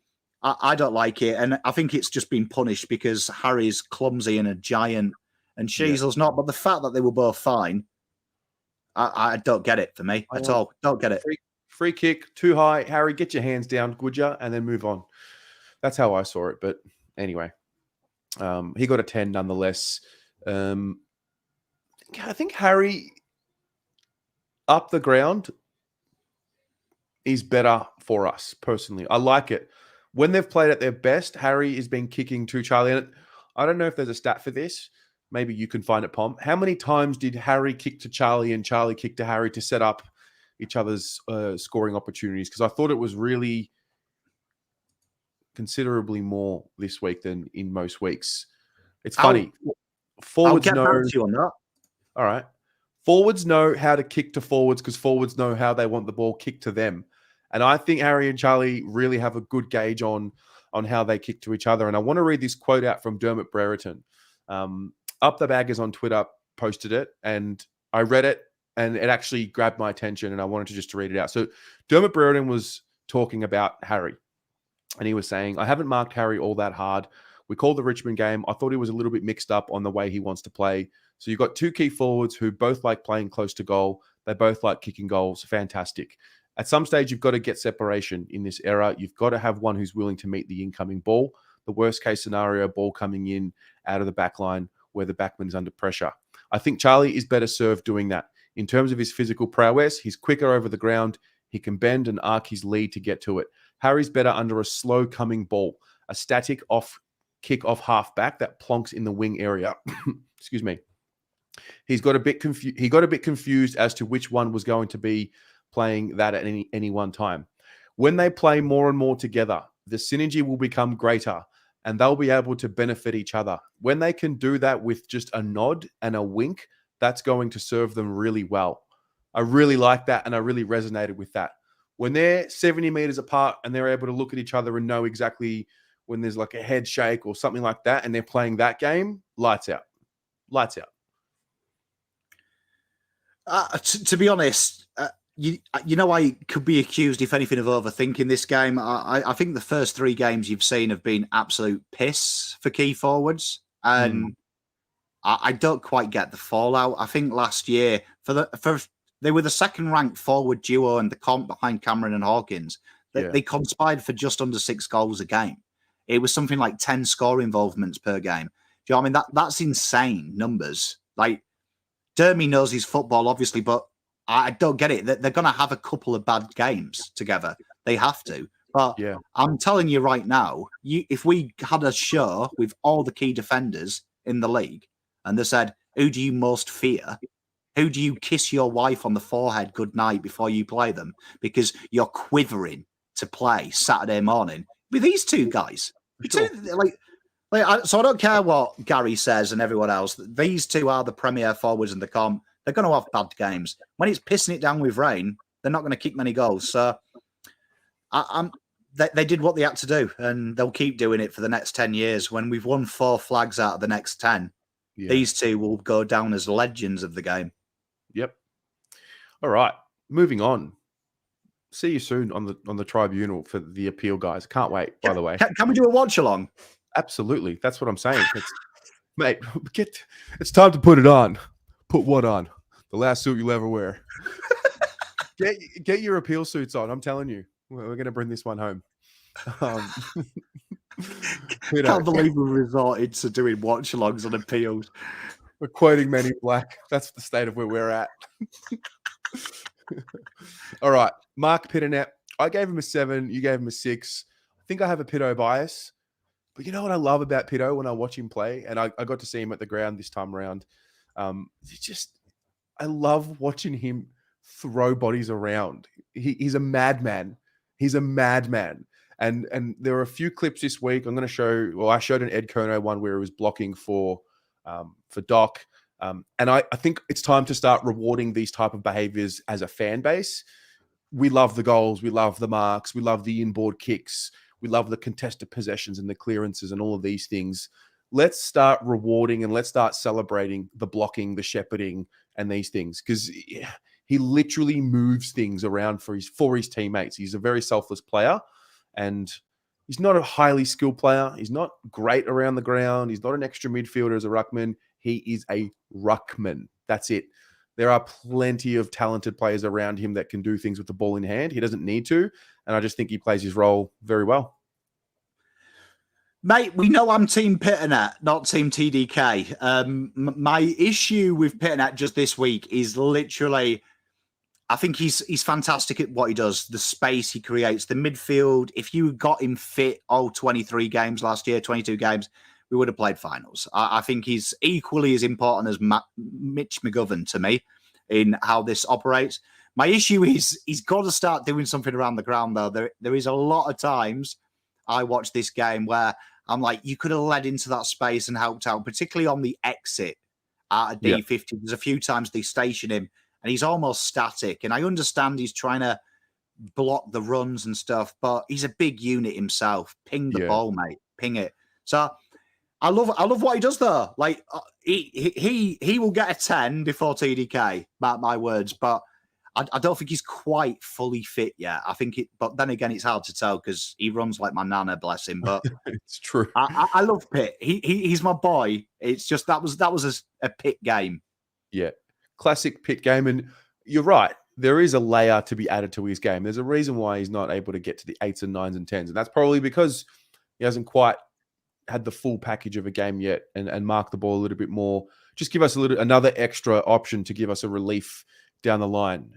I don't like it. And I think it's just been punished because Harry's clumsy and a giant and Sheasel's not. But the fact that they were both fine, I don't get it for me at all. Don't get it. Free kick, too high. Harry, get your hands down, would you? And then move on. That's how I saw it. But anyway, he got a 10 nonetheless. I think Harry up the ground is better for us personally. I like it. When they've played at their best, Harry has been kicking to Charlie. And I don't know if there's a stat for this. Maybe you can find it, Pom. How many times did Harry kick to Charlie and Charlie kick to Harry to set up each other's scoring opportunities? Because I thought it was really considerably more this week than in most weeks. It's funny. Forwards know. I'll get back to you on that. All right. Forwards know how to kick to forwards because forwards know how they want the ball kicked to them. And I think Harry and Charlie really have a good gauge on how they kick to each other. And I want to read this quote out from Dermot Brereton. Up the Baggers on Twitter posted it, and I read it, and it actually grabbed my attention, and I wanted to just read it out. So Dermot Brereton was talking about Harry, and he was saying, I haven't marked Harry all that hard. We called the Richmond game. I thought he was a little bit mixed up on the way he wants to play. So you've got two key forwards who both like playing close to goal. They both like kicking goals. Fantastic. At some stage, you've got to get separation in this era. You've got to have one who's willing to meet the incoming ball. The worst case scenario, ball coming in out of the back line. where the backman is under pressure. I think Charlie is better served doing that. In terms of his physical prowess, he's quicker over the ground. He can bend and arc his lead to get to it. Harry's better under a slow coming ball, a static kick off half back that plonks in the wing area. Excuse me. He got a bit confused as to which one was going to be playing that at any one time. When they play more and more together, the synergy will become greater and they'll be able to benefit each other. When they can do that with just a nod and a wink, that's going to serve them really well. I really like that, and I really resonated with that. When they're 70 meters apart and they're able to look at each other and know exactly when there's like a head shake or something like that, and they're playing that game, lights out. Lights out. To be honest, you know, I could be accused, if anything, of overthinking this game. I think the first 3 games you've seen have been absolute piss for key forwards, and I don't quite get the fallout. I think last year they were the second-ranked forward duo in the comp behind Cameron and Hawkins. They conspired for just under 6 goals a game. It was something like 10 score involvements per game. Do you know what I mean? That's insane numbers. Like, Dermy knows his football, obviously, but I don't get it. They're going to have a couple of bad games together. They have to. But I'm telling you right now, if we had a show with all the key defenders in the league and they said, who do you most fear? Who do you kiss your wife on the forehead goodnight before you play them? Because you're quivering to play Saturday morning with these 2 guys. Sure. So I don't care what Gary says and everyone else. These 2 are the premier forwards in the comp. They're going to have bad games. When it's pissing it down with rain, they're not going to kick many goals. So they did what they had to do, and they'll keep doing it for the next 10 years. When we've won 4 flags out of the next 10, these 2 will go down as legends of the game. Yep. All right. Moving on. See you soon on the tribunal for the appeal, guys. Can't wait, by the way. Can we do a watch along? Absolutely. That's what I'm saying. Mate, it's time to put it on. Put what on? The last suit you'll ever wear. Get your appeal suits on. I'm telling you. We're going to bring this one home. Can't believe we resorted to doing watch-alongs on appeals. We're quoting Men in Black. That's the state of where we're at. All right. Marc Pitternet. I gave him a 7. You gave him a 6. I think I have a Pitto bias. But you know what I love about Pitto when I watch him play? And I got to see him at the ground this time around. I love watching him throw bodies around. He's a madman. He's a madman. And there are a few clips this week. I'm going to show. Well, I showed an Ed Kerno one where he was blocking for Doc. And I think it's time to start rewarding these type of behaviors as a fan base. We love the goals. We love the marks. We love the inboard kicks. We love the contested possessions and the clearances and all of these things. Let's start rewarding and let's start celebrating the blocking, the shepherding, and these things, because he literally moves things around for his teammates. He's a very selfless player, and he's not a highly skilled player. He's not great around the ground. He's not an extra midfielder as a ruckman. He is a ruckman. That's it. There are plenty of talented players around him that can do things with the ball in hand. He doesn't need to, and I just think he plays his role very well. Mate, we know I'm Team Pitternet, not Team TDK. My issue with Pitternet just this week is literally, I think he's fantastic at what he does, the space he creates, the midfield. If you got him fit all 23 games last year, 22 games, we would have played finals. I think he's equally as important as Mitch McGovern to me in how this operates. My issue is he's got to start doing something around the ground, though. There is a lot of times I watch this game where I'm like, you could have led into that space and helped out, particularly on the exit out of D50. Yeah. There's a few times they station him and he's almost static. And I understand he's trying to block the runs and stuff, but he's a big unit himself. Ping the ball, mate. Ping it. So I love what he does though. Like he will get a 10 before TDK, mark my words, but I don't think he's quite fully fit yet. I think but then again, it's hard to tell because he runs like my nana, bless him. But it's true. I love Pitt. He's my boy. It's just that was a Pitt game. Yeah, classic Pitt game. And you're right. There is a layer to be added to his game. There's a reason why he's not able to get to the 8s and 9s and 10s, and that's probably because he hasn't quite had the full package of a game yet and mark the ball a little bit more. Just give us another extra option to give us a relief down the line.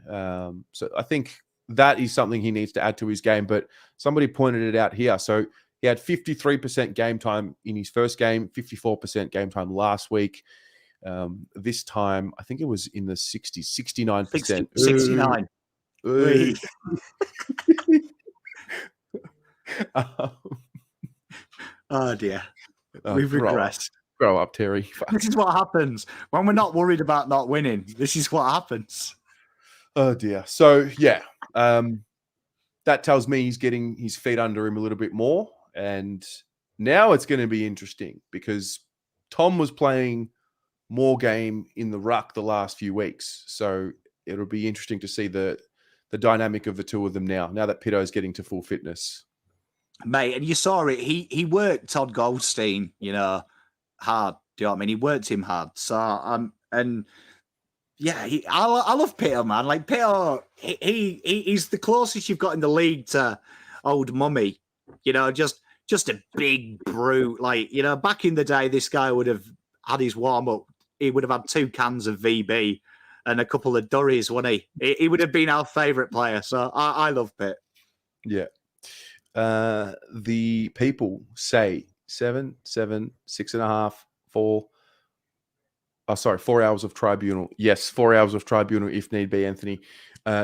So I think that is something he needs to add to his game. But somebody pointed it out here. So he had 53% game time in his first game, 54% game time last week. This time, I think it was in the 60s, 69%. 69. Ooh. Oh, dear. We've regressed. Grow up, Terry. This is what happens when we're not worried about not winning. This is what happens. Oh, dear. So, yeah, that tells me he's getting his feet under him a little bit more. And now it's going to be interesting because Tom was playing more game in the ruck the last few weeks. So it'll be interesting to see the dynamic of the two of them now that Pitto's getting to full fitness. Mate, and you saw it. He worked Todd Goldstein, hard. Do you know what I mean? He worked him hard. So and yeah, I love Pitto, man. Like Pitto, he's the closest you've got in the league to old mummy. Just a big brute. Like, back in the day, this guy would have had his warm up. He would have had 2 cans of VB and a couple of durries, wouldn't he? He would have been our favourite player. So I love Pitt. Yeah. The people say 7, 6.5, 4. Oh, sorry, 4 hours of tribunal. Yes, 4 hours of tribunal if need be, Anthony.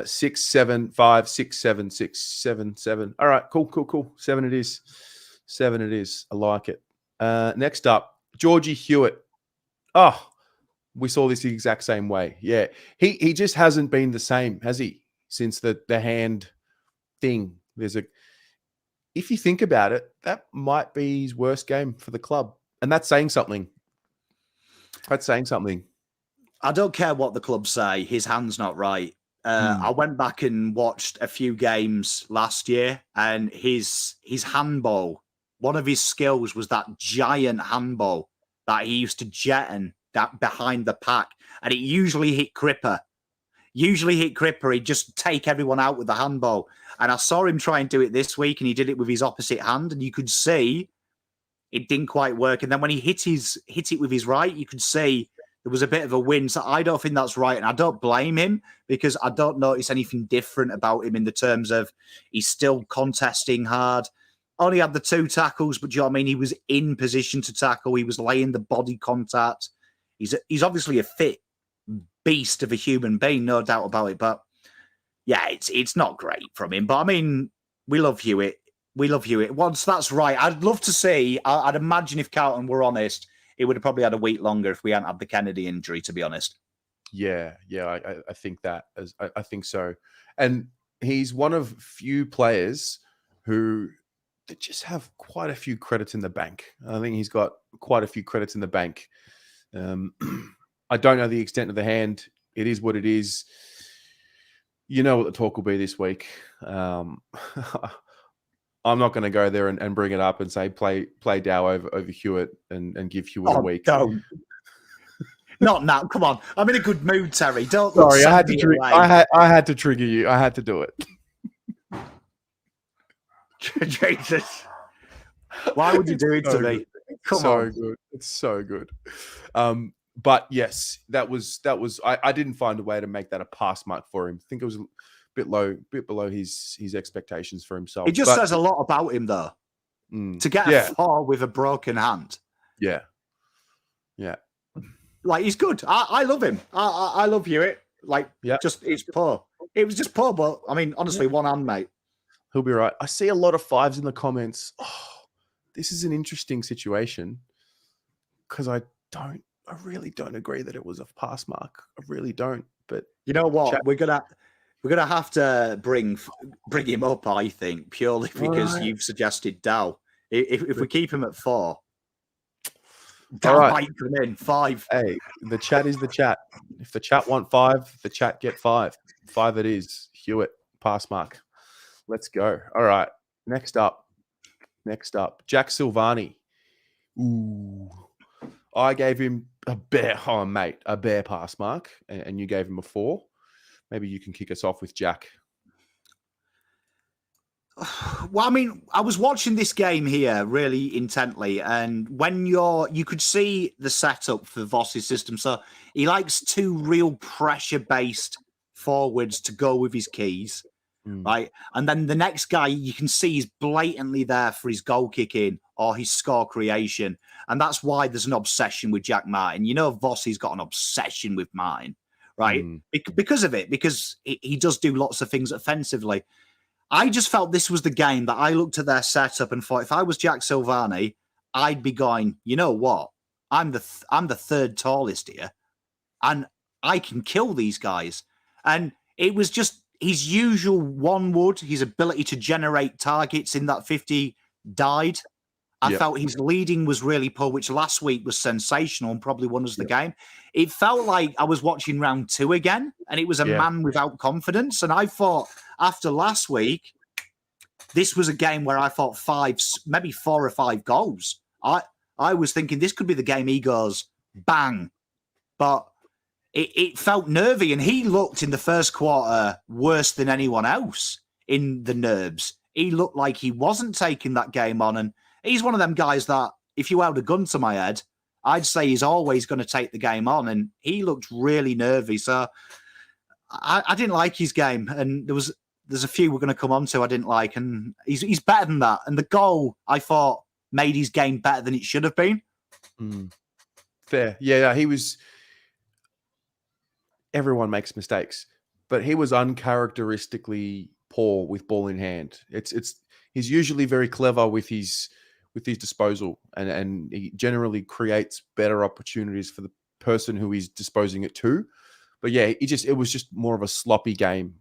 6, 7, 5, 6, 7, 6, 7, 7. All right, cool. 7 it is. 7 it is. I like it. Next up, Georgie Hewitt. Oh, we saw this the exact same way. Yeah, he just hasn't been the same, has he? Since the hand thing. If you think about it, that might be his worst game for the club, and that's saying something. I don't care what the club say. His hand's not right. I went back and watched a few games last year, and his handball, one of his skills was that giant handball that he used to jetten that behind the pack, and it usually hit Cripper. He'd just take everyone out with the handball. And I saw him try and do it this week, and he did it with his opposite hand, and you could see it didn't quite work. And then when he hit it with his right, you could see there was a bit of a win. So I don't think that's right, and I don't blame him because I don't notice anything different about him in the terms of he's still contesting hard. Only had the 2 tackles, but do you know what I mean? He was in position to tackle. He was laying the body contact. He's obviously a fit beast of a human being, no doubt about it. But yeah, it's not great from him. But I mean, we love Hewitt. Once that's right, I'd love to see. I'd imagine if Carlton were honest, it would have probably had a week longer if we hadn't had the Kennedy injury, to be honest. Yeah, I think that. I think so. And he's one of few players who just have quite a few credits in the bank. I think he's got quite a few credits in the bank. I don't know the extent of the hand. It is what it is. You know what the talk will be this week. I'm not going to go there and bring it up and say play Dow over Hewitt and give Hewitt a week. Don't. Not now. Come on. I'm in a good mood, Terry. Don't. Sorry, I had to trigger you. I had to do it. Jesus. Why would you do it to me? Come on. Good. It's so good. But yes, that was. I didn't find a way to make that a pass mark for him. I think it was a bit below his expectations for himself. It just says a lot about him, though. To get a 4 with a broken hand. Yeah. Like, he's good. I love him. I love Hewitt. Like, just it's poor. It was just poor, but I mean, honestly, one hand, mate. He'll be right. I see a lot of 5s in the comments. Oh, this is an interesting situation because I really don't agree that it was a pass mark. I really don't. But you know what? We're gonna have to bring him up. I think purely because you've suggested Dow. If we keep him at 4, Dow might come in 5. Hey, the chat is the chat. If the chat want 5, the chat get 5. 5 it is. Hewitt pass mark. Let's go. All right. Next up, Jack Silvani. Ooh. I gave him a bare pass mark, and you gave him a 4. Maybe you can kick us off with Jack. Well, I mean, I was watching this game here really intently, and when you could see the setup for Voss's system. So he likes two real pressure-based forwards to go with his keys, right? And then the next guy you can see is blatantly there for his goal kicking or his score creation, and that's why there's an obsession with Jack Martin. You know, Vossi's got an obsession with Martin, right? Because of it, because he does do lots of things offensively. I just felt this was the game that I looked at their setup and thought, if I was Jack Silvani, I'd be going, you know what? I'm the third tallest here, and I can kill these guys. And it was just his usual one wood, his ability to generate targets in that 50 died. I felt his leading was really poor, which last week was sensational and probably won us the game. It felt like I was watching round 2 again, and it was a man without confidence. And I thought after last week, this was a game where I thought 5, maybe 4 or 5 goals. I was thinking this could be the game he goes bang, but it felt nervy, and he looked in the first quarter worse than anyone else in the nerves. He looked like he wasn't taking that game on, and he's one of them guys that if you held a gun to my head, I'd say he's always going to take the game on, and he looked really nervy. So I didn't like his game, and there's a few we're going to come on to I didn't like, and he's better than that. And the goal, I thought, made his game better than it should have been. Fair. Yeah, he was... Everyone makes mistakes, but he was uncharacteristically poor with ball in hand. He's usually very clever with his disposal, and he generally creates better opportunities for the person who he's disposing it to. But yeah, it was just more of a sloppy game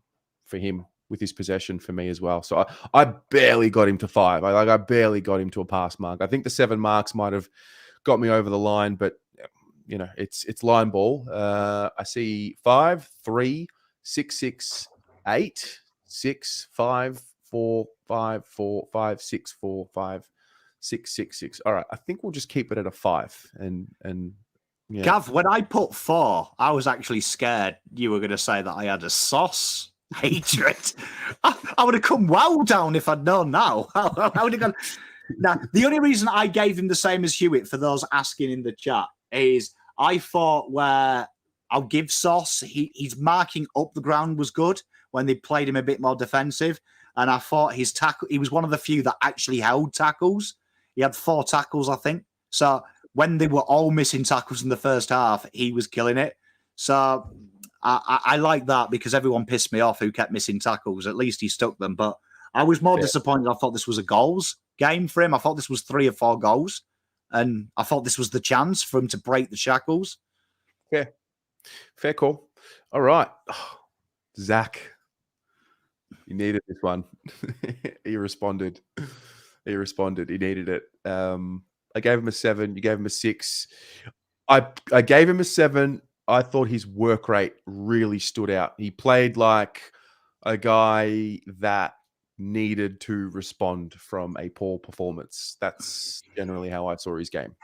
for him with his possession for me as well. So I barely got him to 5. I barely got him to a pass mark. I think the 7 marks might have got me over the line, but you know, it's line ball. I see 5, 3, 6, 6, 8, 6, 5, 4, 5, 4, 5, 6, 4, 5, 6, 6, 6. All right, I think we'll just keep it at a 5. And yeah. Gav, when I put 4, I was actually scared you were going to say that I had a sauce hatred. I would have come well down if I'd known now. I would have gone. Now, the only reason I gave him the same as Hewitt, for those asking in the chat, is I thought where I'll give Sauce, his marking up the ground was good when they played him a bit more defensive. And I thought his tackle, he was one of the few that actually held tackles. He had 4 tackles, I think. So when they were all missing tackles in the first half, he was killing it. So I like that, because everyone pissed me off who kept missing tackles. At least he stuck them. But I was more disappointed. I thought this was a goals game for him. I thought this was 3 or 4 goals. And I thought this was the chance for him to break the shackles. Yeah. Fair call. All right. Oh, Zach, he needed this one. He responded. He needed it. I gave him a 7. You gave him a 6. I gave him a 7. I thought his work rate really stood out. He played like a guy that needed to respond from a poor performance. That's generally how I saw his game.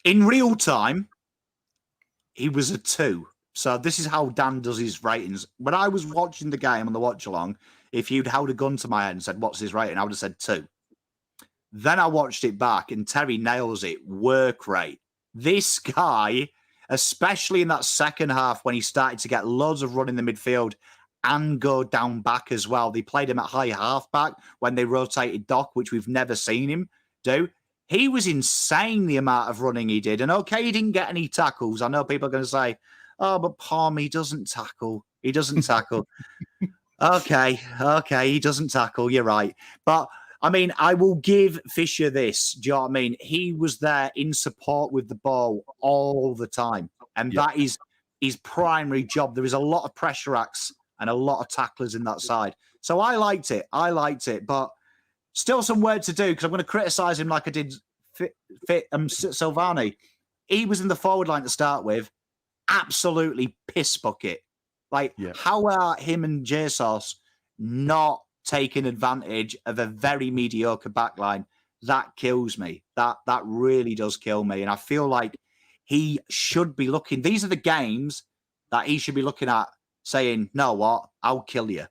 In real time, he was a 2. So this is how Dan does his ratings. When I was watching the game on the watch along, if you'd held a gun to my head and said, what's his rating? I would have said 2. Then I watched it back, and Terry nails it. Work rate. This guy, especially in that second half when he started to get loads of run in the midfield and go down back as well. They played him at high halfback when they rotated Doc, which we've never seen him do. He was insane, the amount of running he did. And okay, he didn't get any tackles. I know people are going to say, oh, but Palm, he doesn't tackle. He doesn't tackle. Okay, he doesn't tackle. You're right. But I mean, I will give Fisher this. Do you know what I mean? He was there in support with the ball all the time. And that is his primary job. There is a lot of pressure acts and a lot of tacklers in that side. So I liked it. But still some work to do, because I'm going to criticise him like I did Silvani. He was in the forward line to start with. Absolutely piss bucket. How are him and Jesus not taking advantage of a very mediocre backline? That kills me. That really does kill me. And I feel like he should be looking. These are the games that he should be looking at, saying, "No, what? I'll kill you."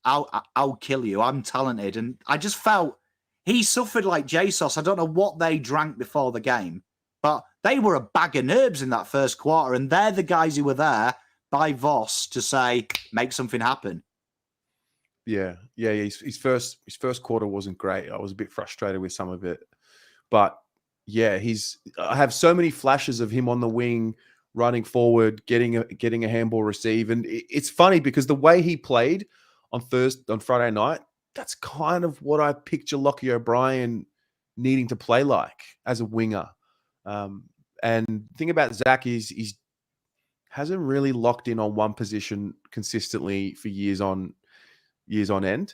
I'll kill you. I'm talented. And I just felt he suffered like Jesus. I don't know what they drank before the game, but they were a bag of nerves in that first quarter. And they're the guys who were there by Voss to say, make something happen. Yeah. His first quarter wasn't great. I was a bit frustrated with some of it, but yeah, I have so many flashes of him on the wing, running forward, getting a handball receive, and it's funny because the way he played on Friday night, that's kind of what I picture Lachie O'Brien needing to play like as a winger. And the thing about Zach is he's hasn't really locked in on one position consistently for years on end.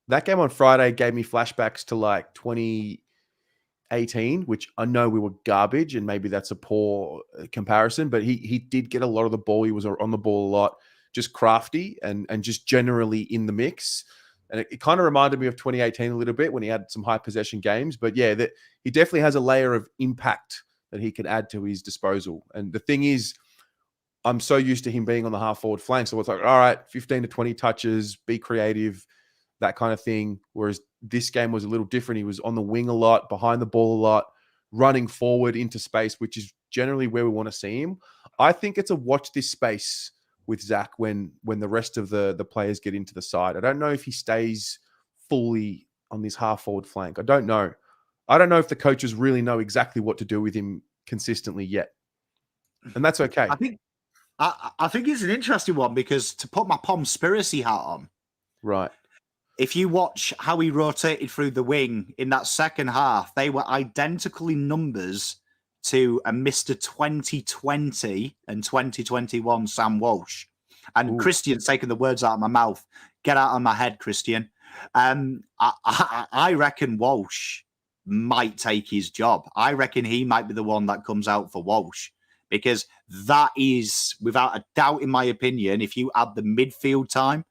That game on Friday gave me flashbacks to like 2018, which I know we were garbage, and maybe that's a poor comparison, but he did get a lot of the ball. He was on the ball a lot, just crafty and just generally in the mix. And it kind of reminded me of 2018 a little bit when he had some high possession games. But yeah, he definitely has a layer of impact that he can add to his disposal. And the thing is, I'm so used to him being on the half forward flank. So it's like, all right, 15 to 20 touches, be creative, that kind of thing. Whereas this game was a little different. He was on the wing a lot, behind the ball a lot, running forward into space, which is generally where we want to see him. I think it's a watch this space with Zach when the rest of the players get into the side. I don't know if he stays fully on this half forward flank. I don't know. I don't know if the coaches really know exactly what to do with him consistently yet. And that's okay. I think it's an interesting one because to put my Pomspiracy hat on, right? If you watch how he rotated through the wing in that second half, they were identical in numbers to a Mr. 2020 and 2021 Sam Walsh. And Ooh. Christian's taking the words out of my mouth. Get out of my head, Christian. I reckon Walsh might take his job. I reckon he might be the one that comes out for Walsh. Because that is, without a doubt, in my opinion, if you add the midfield time,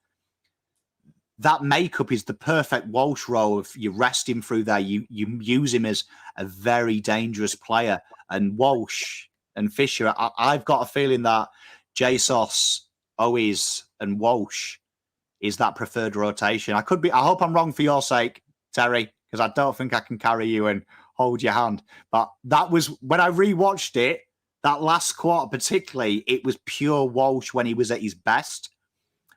that makeup is the perfect Walsh role. If you rest him through there, you use him as a very dangerous player. And Walsh and Fisher, I've got a feeling that Jesus, Owies, and Walsh is that preferred rotation. I hope I'm wrong for your sake, Terry, because I don't think I can carry you and hold your hand. But that was, when I rewatched it, that last quarter particularly, it was pure Walsh when he was at his best,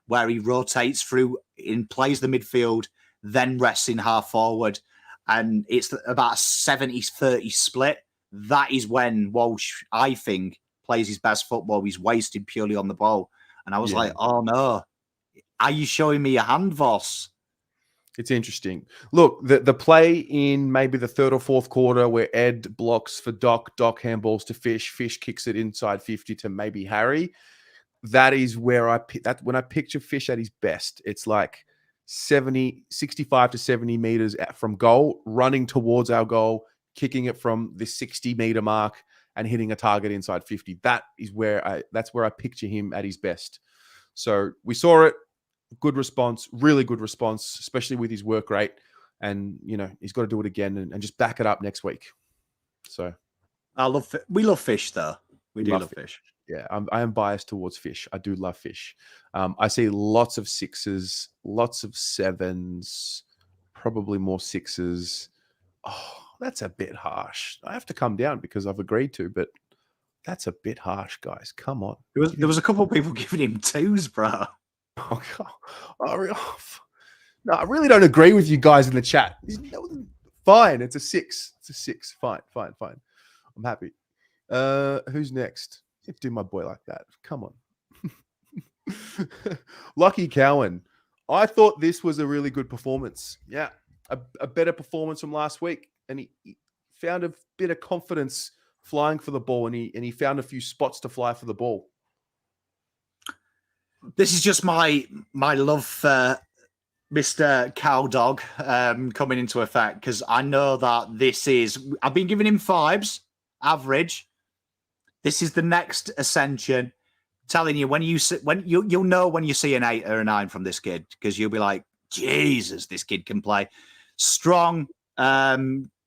where he rotates through and plays the midfield, then rests in half forward. And it's about a 70-30 split. That is when Walsh, I think, plays his best football. He's wasted purely on the ball. And I was like, oh no, are you showing me a hand, Voss? It's interesting. Look, the play in maybe the third or fourth quarter where Ed blocks for Doc handballs to Fish kicks it inside 50 to maybe Harry. That is where when I picture Fish at his best, it's like 65 to 70 meters from goal, running towards our goal, kicking it from the 60-meter mark and hitting a target inside 50. That's where I picture him at his best. So we saw it. Good response, really good response, especially with his work rate. And, he's got to do it again and just back it up next week. So we love Fish, though. We do love Fish. Yeah, I am biased towards Fish. I do love Fish. I see lots of sixes, lots of sevens, probably more sixes. Oh, that's a bit harsh. I have to come down because I've agreed to, but that's a bit harsh, guys. Come on. There was a couple of people giving him twos, bro. Oh, God. No, I really don't agree with you guys in the chat. Fine, it's a 6. It's a 6. Fine. I'm happy. Who's next? You have to do my boy like that. Come on. Lachie Cowan. I thought this was a really good performance. Yeah, a better performance from last week. And he found a bit of confidence flying for the ball, and he found a few spots to fly for the ball. This is just my love for Mr. Cowdog coming into effect, because I know that I've been giving him 5s, average. This is the next ascension. Telling you, you'll know when you see an 8 or a 9 from this kid, because you'll be like, Jesus, this kid can play. Strong,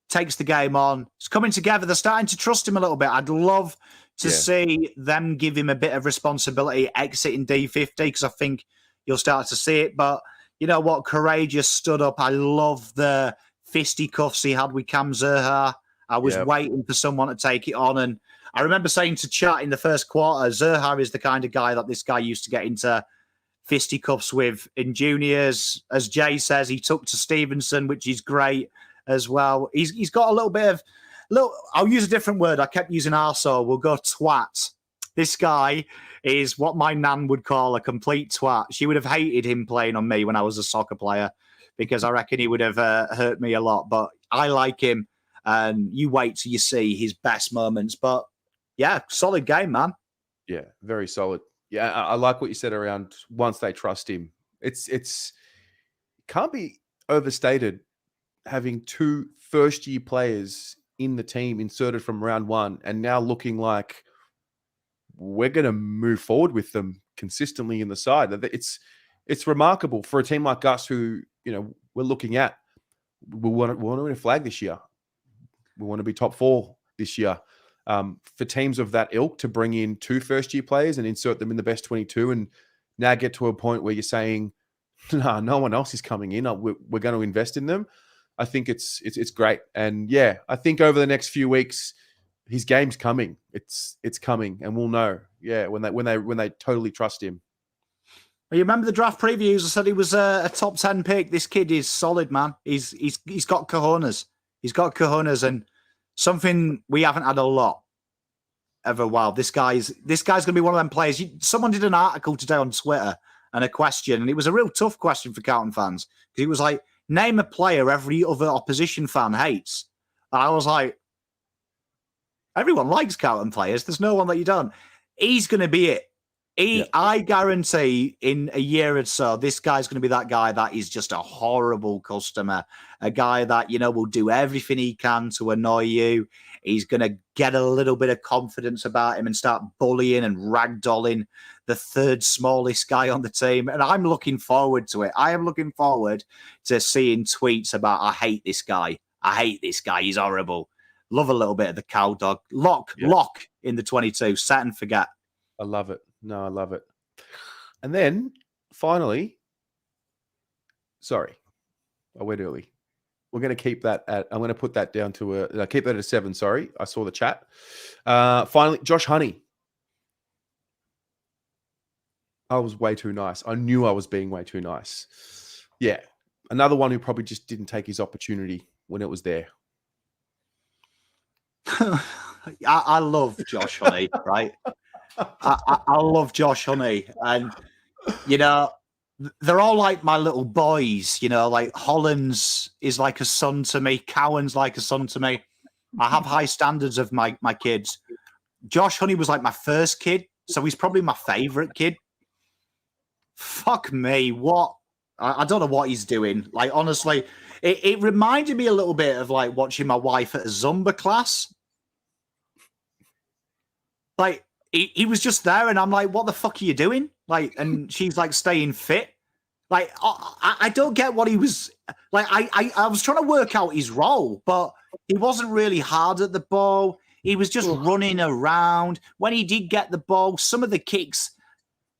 takes the game on. It's coming together. They're starting to trust him a little bit. I'd love to see them give him a bit of responsibility exiting D50, because I think you'll start to see it. But you know what? Courageous stood up. I love the fisticuffs he had with Cam Zurhaar. I was waiting for someone to take it on. And I remember saying to chat in the first quarter, Zurhaar is the kind of guy that this guy used to get into fisticuffs with in juniors. As Jay says, he took to Stevenson, which is great as well. He's got a little bit of, I'll use a different word. I kept using arsehole. We'll go twat. This guy is what my nan would call a complete twat. She would have hated him playing on me when I was a soccer player because I reckon he would have hurt me a lot. But I like him, and you wait till you see his best moments. But yeah, solid game, man. Yeah, very solid. Yeah, I like what you said around once they trust him. It's can't be overstated having 2 first-year players in the team inserted from round 1 and now looking like we're going to move forward with them consistently in the side. It's remarkable for a team like us who, you know, we're looking at. We want to win a flag this year. We want to be top 4 this year. For teams of that ilk to bring in 2 first-year players and insert them in the best 22 and now get to a point where you're saying, nah, no one else is coming in. We're going to invest in them. I think it's great. And yeah, I think over the next few weeks, his game's coming. It's coming, and we'll know. Yeah, when they totally trust him. Well, you remember the draft previews? I said he was a top 10 pick. This kid is solid, man. He's got cojones. He's got cojones, and something we haven't had a lot of a while. This guy's going to be one of them players. Someone did an article today on Twitter and a question, and it was a real tough question for Carlton fans because it was like, name a player every other opposition fan hates. And I was like, everyone likes Carlton players. There's no one that you don't. He's going to be it. I guarantee in a year or so, this guy's going to be that guy that is just a horrible customer, a guy that, you know, will do everything he can to annoy you. He's going to get a little bit of confidence about him and start bullying and ragdolling the 3rd smallest guy on the team. And I'm looking forward to it. I am looking forward to seeing tweets about, I hate this guy. I hate this guy. He's horrible. Love a little bit of the cow dog. Lock in the 22. Set and forget. I love it. No, I love it. And then finally, sorry, I went early. We're going to keep that I'm going to put that down to keep that at 7. Sorry, I saw the chat. Finally, Josh Honey. I was way too nice. I knew I was being way too nice. Yeah, another one who probably just didn't take his opportunity when it was there. I love Josh Honey, right? I love Josh Honey. And, you know, they're all like my little boys, you know, like Hollands is like a son to me. Cowan's like a son to me. I have high standards of my kids. Josh Honey was like my first kid, so he's probably my favorite kid. Fuck me. What? I don't know what he's doing. Like, honestly, it reminded me a little bit of like watching my wife at a Zumba class. Like, he was just there, and I'm like, what the fuck are you doing? Like, and she's like staying fit. Like, I don't get what he was like. I was trying to work out his role, but he wasn't really hard at the ball. He was just running around. When he did get the ball, some of the kicks,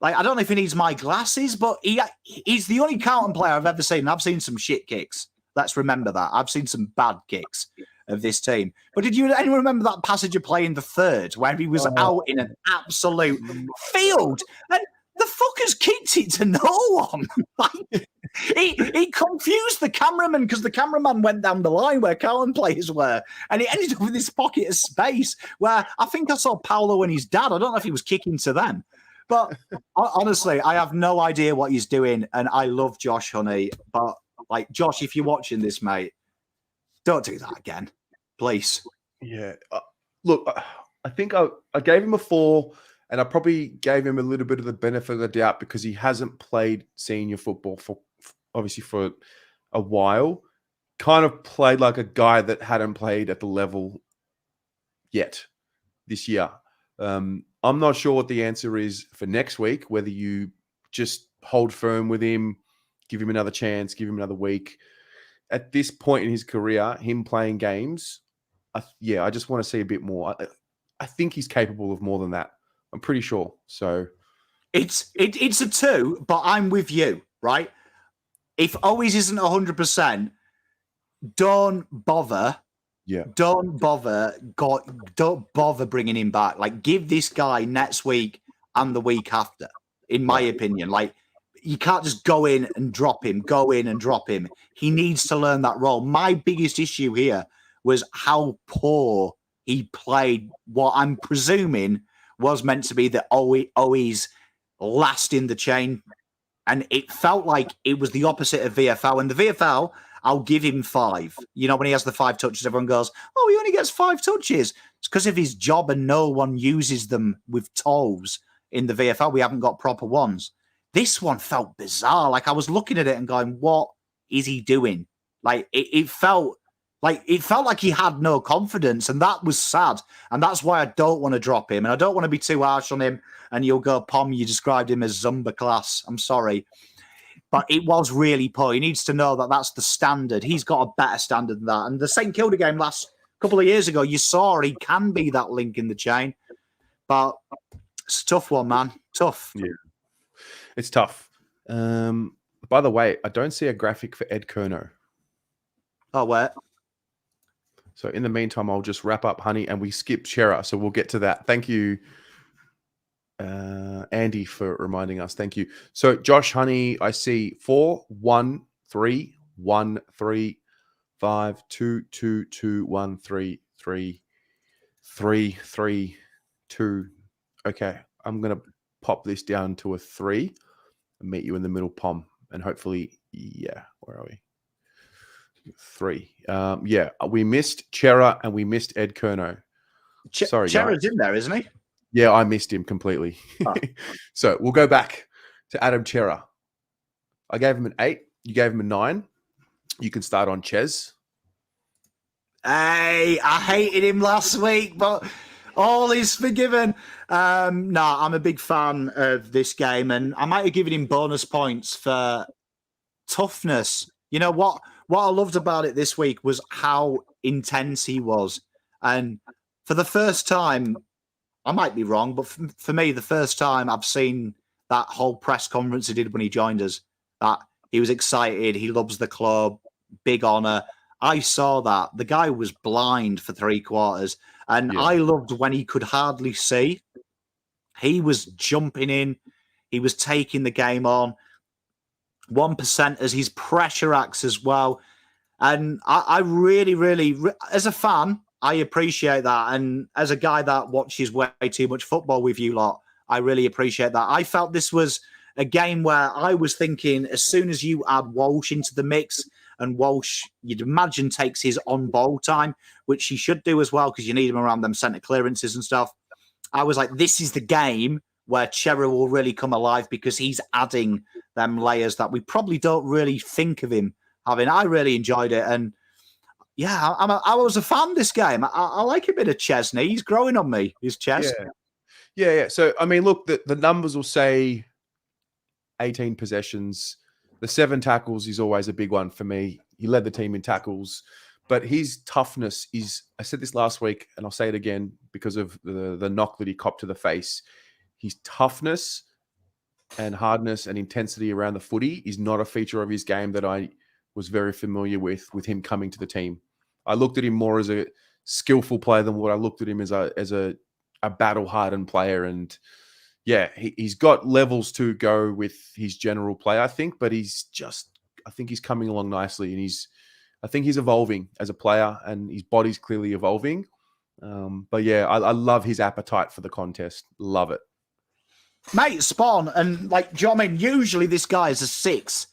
like, I don't know if he needs my glasses, but he's the only Carlton player I've ever seen. I've seen some shit kicks. Let's remember that. I've seen some bad kicks of this team. But did anyone remember that passage of play in the 3rd where he was out in an absolute field and the fuckers kicked it to no one? Like, he confused the cameraman because the cameraman went down the line where Carlton players were, and he ended up with this pocket of space where I think I saw Paolo and his dad. I don't know if he was kicking to them. But honestly, I have no idea what he's doing, and I love Josh Honey. But, like, Josh, if you're watching this, mate, don't do that again, please. Yeah. Look, I think I gave him a 4, and I probably gave him a little bit of the benefit of the doubt because he hasn't played senior football for a while. Kind of played like a guy that hadn't played at the level yet this year. I'm not sure what the answer is for next week, whether you just hold firm with him, give him another chance, give him another week. At this point in his career, him playing games, I just want to see a bit more. I think he's capable of more than that. I'm pretty sure. So, It's a 2, but I'm with you, right? If always isn't 100%, don't bother. Yeah. Don't bother bringing him back. Like, give this guy next week and the week after, in my opinion. Like, you can't just go in and drop him, go in and drop him. He needs to learn that role. My biggest issue here was how poor he played what I'm presuming was meant to be the Ollie's last in the chain. And it felt like it was the opposite of VFL. And the VFL, I'll give him 5. You know, when he has the 5 touches, everyone goes, oh, he only gets 5 touches. It's because of his job and no one uses them with toes in the VFL. We haven't got proper ones. This one felt bizarre. Like, I was looking at it and going, what is he doing? Like, it felt like he had no confidence, and that was sad. And that's why I don't want to drop him. And I don't want to be too harsh on him. And you'll go, Pom, you described him as Zumba class. I'm sorry. But it was really poor. He needs to know that that's the standard. He's got a better standard than that. And the St Kilda game last couple of years ago, you saw he can be that link in the chain. But it's a tough one, man. Tough. Yeah, it's tough. By the way, I don't see a graphic for Ed Kerno. Oh, where? So in the meantime, I'll just wrap up Honey and we skip Chera. So we'll get to that. Thank you, Andy, for reminding us. Thank you. So Josh, Honey, I see 4, 1, 3, 1, 3, 5, 2, 2, 2, 1, 3, 3, 3, 3, 2. Okay, I'm going to pop this down to a 3 and meet you in the middle, Pom. And hopefully, yeah, where are we? 3. Yeah, we missed Chera and we missed Ed Kerno. Sorry, Chera's in there, isn't he? Yeah, I missed him completely. Oh. So we'll go back to Adam Chera. I gave him an 8. You gave him a 9. You can start on Ches. Hey, I hated him last week, but all is forgiven. I'm a big fan of this game, and I might have given him bonus points for toughness. You know what I loved about it this week was how intense he was. And for the first time, I might be wrong, but for me, the first time I've seen that whole press conference he did when he joined us, that he was excited, he loves the club, big honour. I saw that. The guy was blind for 3 quarters, and I loved when he could hardly see. He was jumping in. He was taking the game on. 1% as his pressure acts as well. And I really, really, as a fan, I appreciate that. And as a guy that watches way too much football with you lot, I really appreciate that. I felt this was a game where I was thinking as soon as you add Walsh into the mix, and Walsh, you'd imagine, takes his on-ball time, which he should do as well because you need him around them centre clearances and stuff. I was like, this is the game where Chera will really come alive because he's adding them layers that we probably don't really think of him having. I really enjoyed it. And yeah, I was a fan of this game. I like a bit of Chesney. He's growing on me, his chest. Yeah. So, I mean, look, the numbers will say 18 possessions. The 7 tackles is always a big one for me. He led the team in tackles, but his toughness is, I said this last week, and I'll say it again because of the knock that he copped to the face. His toughness and hardness and intensity around the footy is not a feature of his game that I was very familiar with him coming to the team. I looked at him more as a skillful player than what I looked at him as a battle-hardened player. And yeah, he's got levels to go with his general play, I think, but I think he's coming along nicely, and I think he's evolving as a player, and his body's clearly evolving. But yeah, I love his appetite for the contest. Love it. Mate, spawn. And like, do you know what I mean? Usually this guy is a 6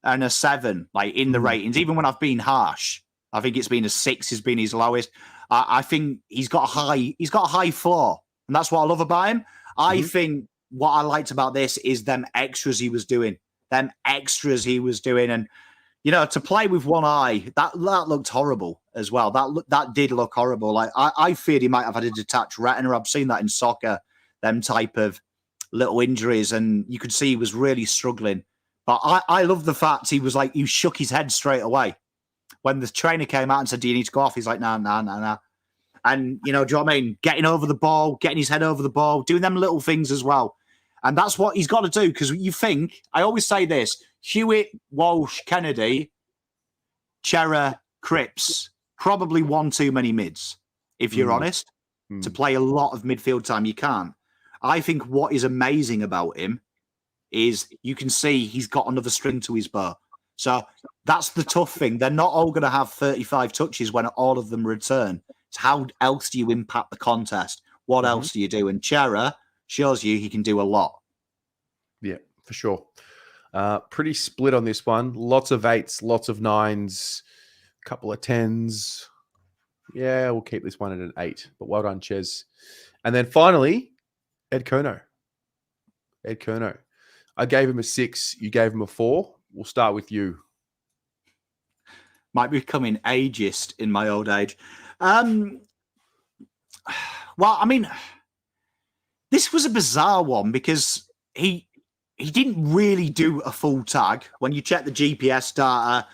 and a 7, like in the ratings. Even when I've been harsh, I think it's been a 6 has been his lowest. I think he's got a high floor, and that's what I love about him. I think what I liked about this is them extras he was doing. And, you know, to play with one eye, that looked horrible as well. That did look horrible. Like, I feared he might have had a detached retina. I've seen that in soccer, them type of little injuries, and you could see he was really struggling. But I love the fact he was like, he shook his head straight away. When the trainer came out and said, do you need to go off? He's like, nah. And, you know, do you know what I mean? Getting over the ball, getting his head over the ball, doing them little things as well. And that's what he's got to do, because you think, I always say this, Hewitt, Walsh, Kennedy, Chera, Cripps, probably one too many mids, if you're honest. To play a lot of midfield time, you can't. I think what is amazing about him is you can see he's got another string to his bow. So that's the tough thing. They're not all going to have 35 touches when all of them return. It's how else do you impact the contest? What else do you do? And Chera shows you he can do a lot. Yeah, for sure. Pretty split on this one. Lots of 8s, lots of 9s, a couple of 10s. Yeah, we'll keep this one at an 8. But well done, Ches. And then finally, Ed Kerno. Ed Kerno. I gave him a 6. You gave him a 4. We'll start with you. Might be becoming ageist in my old age. Well, I mean, this was a bizarre one because he didn't really do a full tag. When you check the GPS data,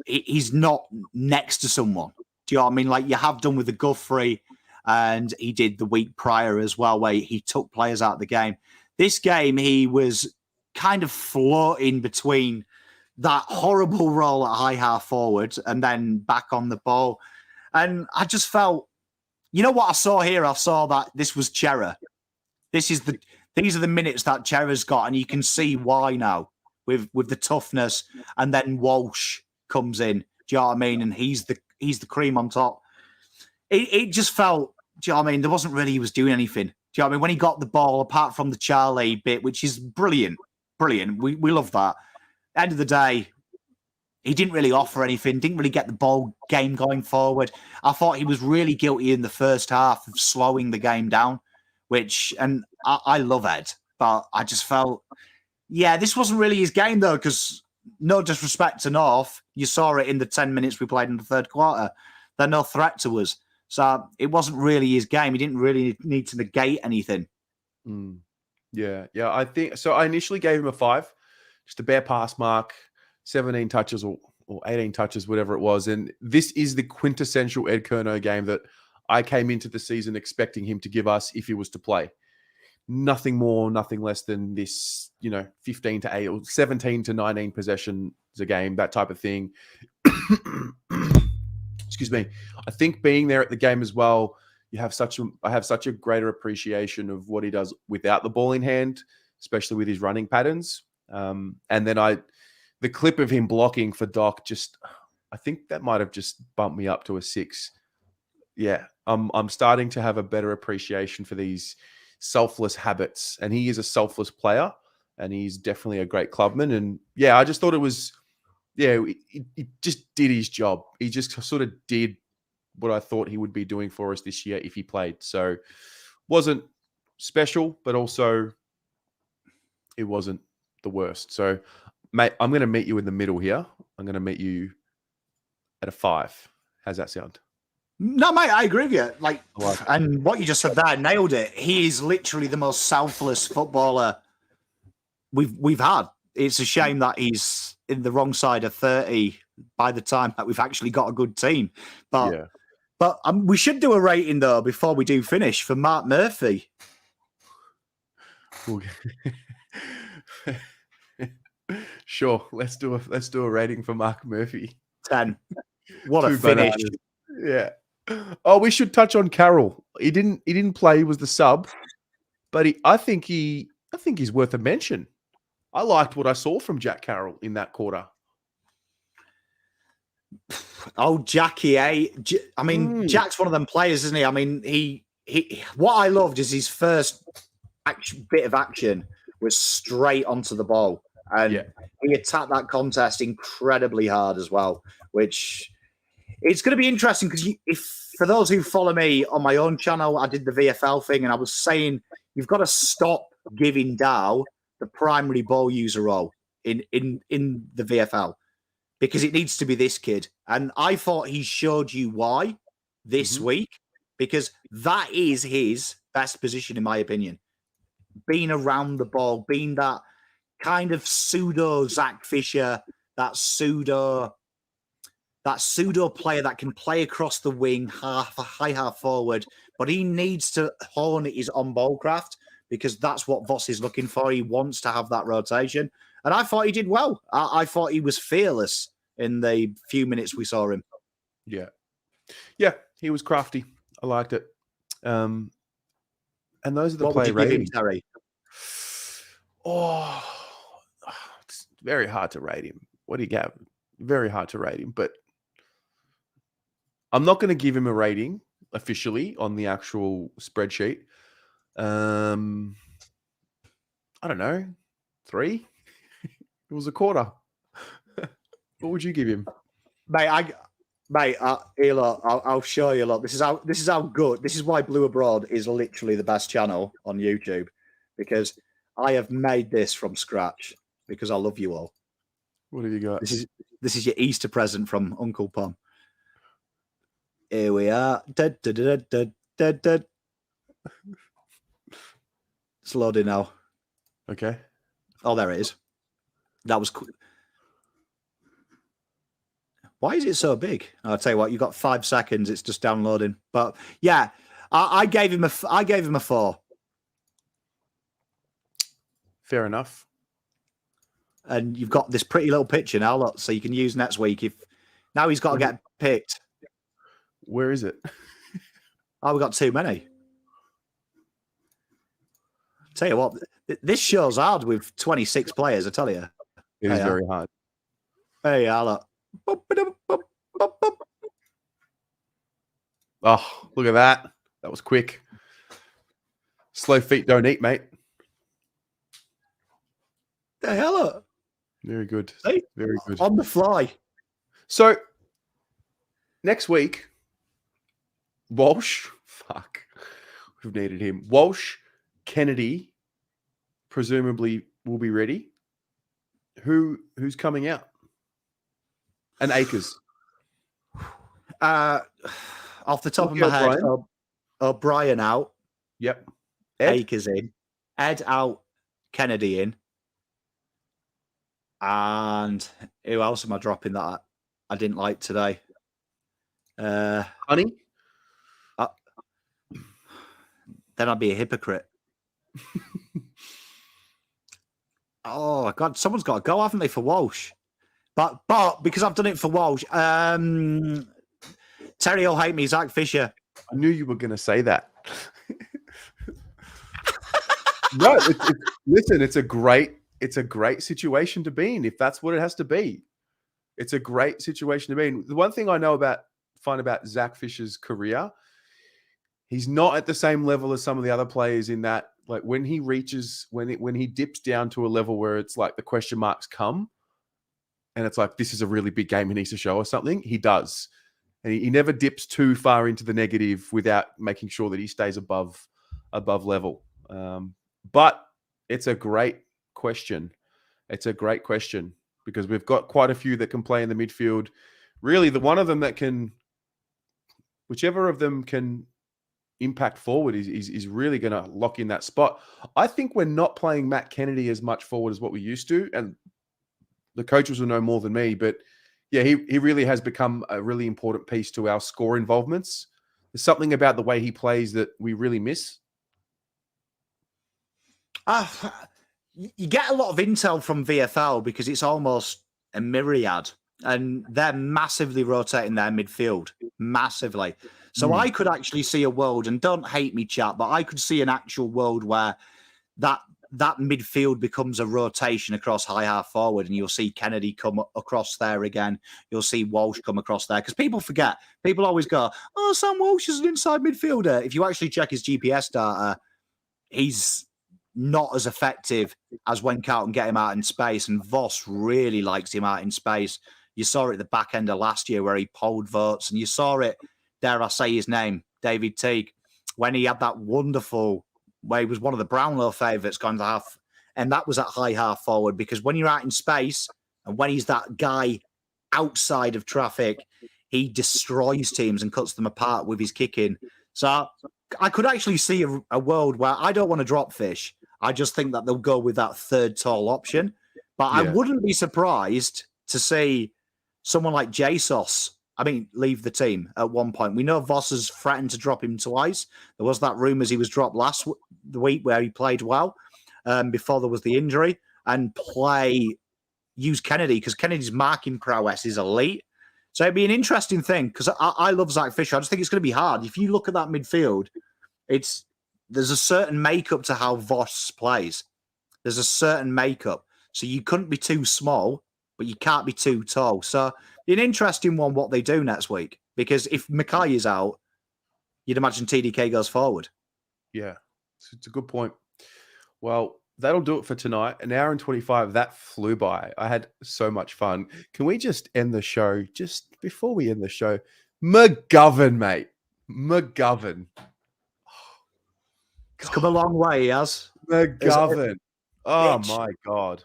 he's not next to someone. Do you know what I mean? Like you have done with the Guthrie, and he did the week prior as well, where he took players out of the game. This game, he was kind of floating between that horrible role at high half forward and then back on the ball. And I just felt, you know what I saw here? I saw that this was Chera. These are the minutes that Chera's got, and you can see why now with the toughness. And then Walsh comes in. Do you know what I mean? And he's the cream on top. It just felt, do you know what I mean? There wasn't really he was doing anything. Do you know what I mean? When he got the ball, apart from the Charlie bit, which is brilliant. We love that. End of the day, he didn't really offer anything, didn't really get the ball game going forward. I thought he was really guilty in the first half of slowing the game down, and I love Ed, but I just felt, yeah, this wasn't really his game though, because no disrespect to North, you saw it in the 10 minutes we played in the third quarter. They're no threat to us. So it wasn't really his game. He didn't really need to negate anything. Yeah. I think so. I initially gave him a 5, just a bare pass mark, 17 touches or 18 touches, whatever it was. And this is the quintessential Ed Kerno game that I came into the season expecting him to give us if he was to play. Nothing more, nothing less than this, 15 to 8 or 17 to 19 possessions a game, that type of thing. Excuse me. I think being there at the game as well, I have such a greater appreciation of what he does without the ball in hand, especially with his running patterns. And then the clip of him blocking for Doc, I think that might have just bumped me up to a 6. Yeah, I'm starting to have a better appreciation for these selfless habits, and he is a selfless player, and he's definitely a great clubman. And yeah, I just thought it was, he just did his job. He just sort of did what I thought he would be doing for us this year if he played. So wasn't special, but also it wasn't the worst. So, mate, I'm going to meet you in the middle here. I'm going to meet you at a 5. How's that sound? No, mate, I agree with you. And what you just said there, nailed it. He is literally the most selfless footballer we've had. It's a shame that he's in the wrong side of 30 by the time that we've actually got a good team. But we should do a rating though before we do finish for Marc Murphy. Sure, let's do a rating for Marc Murphy. 10. What a finish! Bananas. Yeah. Oh, we should touch on Carroll. He didn't play. He was the sub, but I think he's worth a mention. I liked what I saw from Jack Carroll in that quarter. Oh, Jackie, I mean, Jack's one of them players, isn't he? I mean, he what I loved is his first bit of action was straight onto the ball. And he attacked that contest incredibly hard as well, which it's going to be interesting because for those who follow me on my own channel, I did the VFL thing and I was saying you've got to stop giving Dow the primary ball user role in the VFL because it needs to be this kid. And I thought he showed you why this week because that is his best position, in my opinion. Being around the ball, being that kind of pseudo Zach Fisher, that pseudo player that can play across the wing, high half forward, but he needs to hone his on-ball craft because that's what Voss is looking for. He wants to have that rotation. And I thought he did well. I thought he was fearless in the few minutes we saw him. Yeah. Yeah, he was crafty. I liked it. And those are the play ratings. Give him, Terry? Oh, it's very hard to rate him. What do you get? Very hard to rate him. But I'm not going to give him a rating officially on the actual spreadsheet. I don't know. 3? It was a quarter. What would you give him? Mate, here, look, I'll show you. Look, this is how good. This is why Blue Abroad is literally the best channel on YouTube, because I have made this from scratch because I love you all. What have you got? This is your Easter present from Uncle Pom. Here we are. It's loading now. Okay. Oh, there it is. That was cool. Why is it so big? I'll tell you what. You got 5 seconds. It's just downloading. But yeah, I gave him a 4. Fair enough. And you've got this pretty little picture now, look, so you can use next week. If now he's got to get picked. Where is it? Oh, we got too many. Tell you what, this show's hard with 26 players. I tell you, It is very hard. Hey, look. Oh, look at that. That was quick. Slow feet don't eat, mate. The hell up. Very good. Hey, very good. On the fly. So, next week, Walsh, we've needed him. Walsh, Kennedy, presumably will be ready. Who's coming out? And Akers. Off the top of my head, O'Brien out. Yep. Akers in. Ed out. Kennedy in. And who else am I dropping that I didn't like today? Honey? Then I'd be a hypocrite. Oh, God, someone's got to go, haven't they, for Walsh? But because I've done it for Walsh, Terry will hate me, Zach Fisher. I knew you were going to say that. No, listen, it's a great situation to be in if that's what it has to be. It's a great situation to be in. The one thing I find about Zach Fisher's career, he's not at the same level as some of the other players in that, like when he reaches, when he dips down to a level where it's like the question marks come and it's like, this is a really big game he needs to show us something, he does. And he never dips too far into the negative without making sure that he stays above level. But it's a great question. It's a great question because we've got quite a few that can play in the midfield. Really, the one of them that can, whichever of them can impact forward is really going to lock in that spot. I think we're not playing Matt Kennedy as much forward as what we used to, and the coaches will know more than me, but yeah, he really has become a really important piece to our score involvements. There's something about the way he plays that we really miss. You get a lot of intel from VFL because it's almost a myriad, and they're massively rotating their midfield, massively. So I could actually see a world, and don't hate me, chat, but I could see an actual world where that midfield becomes a rotation across high half forward, and you'll see Kennedy come across there again. You'll see Walsh come across there because people forget. People always go, "Oh, Sam Walsh is an inside midfielder." If you actually check his GPS data, he's not as effective as when Carlton get him out in space, and Voss really likes him out in space. You saw it at the back end of last year where he polled votes, and you saw it, dare I say his name, David Teague, when he had that wonderful, where he was one of the Brownlow favourites going to half, and that was at high half forward, because when you're out in space and when he's that guy outside of traffic, he destroys teams and cuts them apart with his kicking. So I could actually see a world where I don't want to drop Fish. I just think that they'll go with that third tall option. But I wouldn't be surprised to see someone like Jesus leave the team at one point. We know Voss has threatened to drop him twice. There was that rumours he was dropped the week where he played well before there was the injury, and use Kennedy because Kennedy's marking prowess is elite. So it'd be an interesting thing because I love Zach Fisher. I just think it's going to be hard. If you look at that midfield, there's a certain makeup to how Voss plays. There's a certain makeup. So you couldn't be too small, but you can't be too tall. So an interesting one what they do next week. Because if Mackay is out, you'd imagine TDK goes forward. Yeah, it's a good point. Well, that'll do it for tonight. An hour and 25. That flew by. I had so much fun. Can we just end the show? Just before we end the show, McGovern, mate. McGovern. It's come a long way, he has. McGovern. Oh, my God.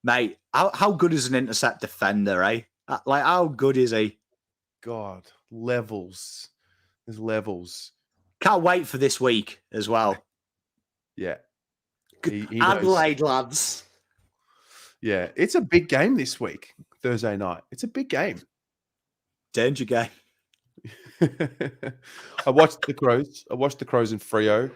Mate, how good is an intercept defender, eh? Like, how good is he? God, levels. There's levels. Can't wait for this week as well. Yeah. Adelaide, lads. Yeah, it's a big game this week, Thursday night. It's a big game. Danger game. I watched the Crows. I watched the Crows in Freo.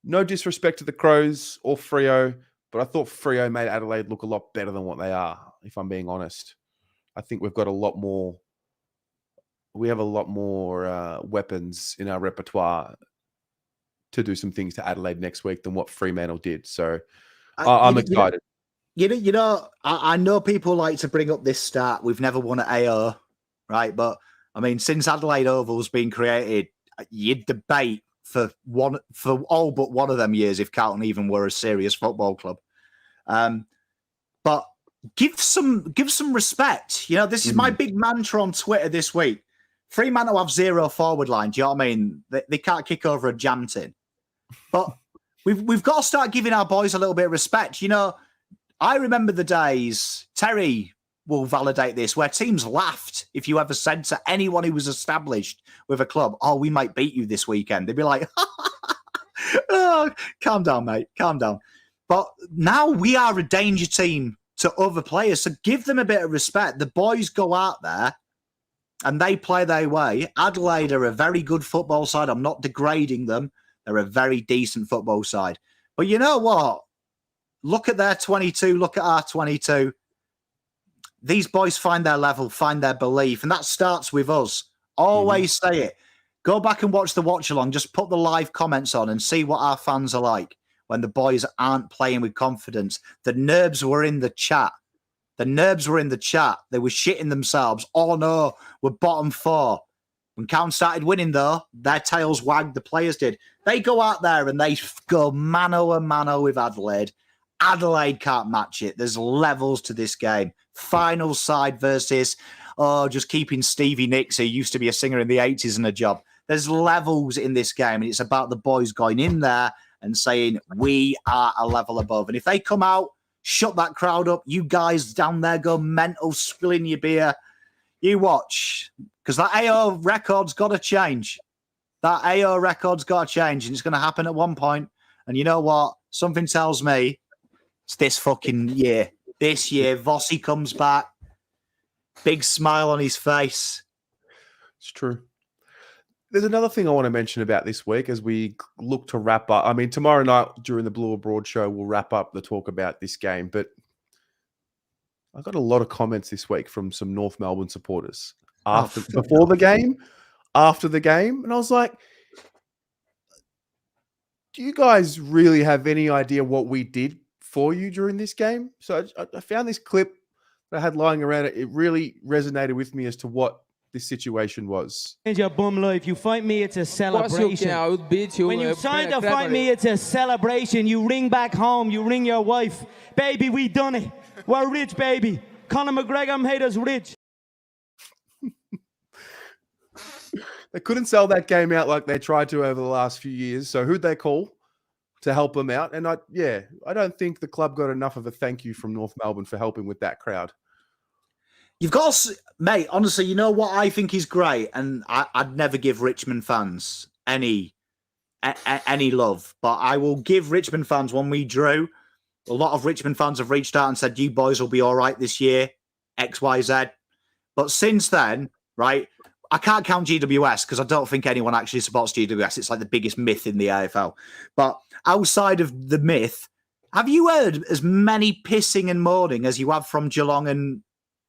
No disrespect to the Crows or Freo, but I thought Freo made Adelaide look a lot better than what they are, if I'm being honest. I think we've got a lot more. We have a lot more weapons in our repertoire to do some things to Adelaide next week than what Fremantle did. So I'm excited. I know people like to bring up this stat. We've never won at AO, right? But I mean, since Adelaide Oval's been created, you'd debate for all but one of them years if Carlton even were a serious football club. But give some respect. You know, this is my big mantra on Twitter this week. Fremantle have zero forward line. Do you know what I mean? They can't kick over a jam tin. But we've got to start giving our boys a little bit of respect. You know, I remember the days, Terry will validate this, where teams laughed if you ever said to anyone who was established with a club, oh, we might beat you this weekend. They'd be like, oh, calm down, mate, calm down. But now we are a danger team to other players, so give them a bit of respect. The boys go out there and they play their way. Adelaide are a very good football side. I'm not degrading them. They're a very decent football side. But you know what? Look at their 22. Look at our 22. These boys find their level, find their belief. And that starts with us. Always say it. Go back and watch the watch along. Just put the live comments on and see what our fans are like when the boys aren't playing with confidence. The nerves were in the chat. They were shitting themselves. Oh, no, we're bottom four. When Carlton started winning, though, their tails wagged. The players did. They go out there and they go mano a mano with Adelaide. Adelaide can't match it. There's levels to this game. Final side versus, just keeping Stevie Nicks, who used to be a singer in the 80s, in a job. There's levels in this game, and it's about the boys going in there and saying, we are a level above. And if they come out, shut that crowd up, you guys down there go mental, spilling your beer, you watch. Because that AO record's got to change. That AO record's got to change, and it's going to happen at one point. And you know what? Something tells me it's this fucking year. This year, Vossi comes back. Big smile on his face. It's true. There's another thing I want to mention about this week as we look to wrap up. I mean, tomorrow night during the Blue Abroad show, we'll wrap up the talk about this game. But I got a lot of comments this week from some North Melbourne supporters before the game, after the game. And I was like, do you guys really have any idea what we did for you during this game? So I found this clip that I had lying around. It really resonated with me as to what this situation was. Your bum life. You fight me, it's a celebration. When you sign to fight me, it's a celebration. You ring back home, you ring your wife. Baby, we done it. We're rich, baby. Conor McGregor made us rich. They couldn't sell that game out like they tried to over the last few years. So who'd they call to help them out? And I don't think the club got enough of a thank you from North Melbourne for helping with that crowd. You've got to, mate, honestly, you know what I think is great? And I'd never give Richmond fans any love, but I will give Richmond fans, when we drew, a lot of Richmond fans have reached out and said, you boys will be all right this year. XYZ. But since then, right, I can't count GWS because I don't think anyone actually supports GWS. It's like the biggest myth in the AFL. But outside of the myth, have you heard as many pissing and moaning as you have from Geelong? And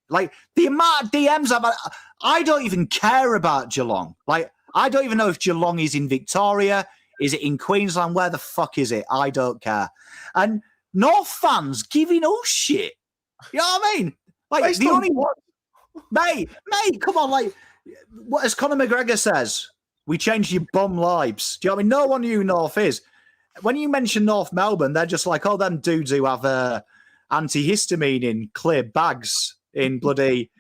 like the amount of DMs I don't even care about Geelong. Like, I don't even know if Geelong is in Victoria. Is it in Queensland? Where the fuck is it? I don't care. And North fans giving us shit. You know what I mean? Like, the only one. Mate, come on. Like, what as Conor McGregor says, we changed your bum lives. Do you know what I mean? No one knew who North is. When you mention North Melbourne, they're just like, oh, them dudes who have antihistamine in clear bags in bloody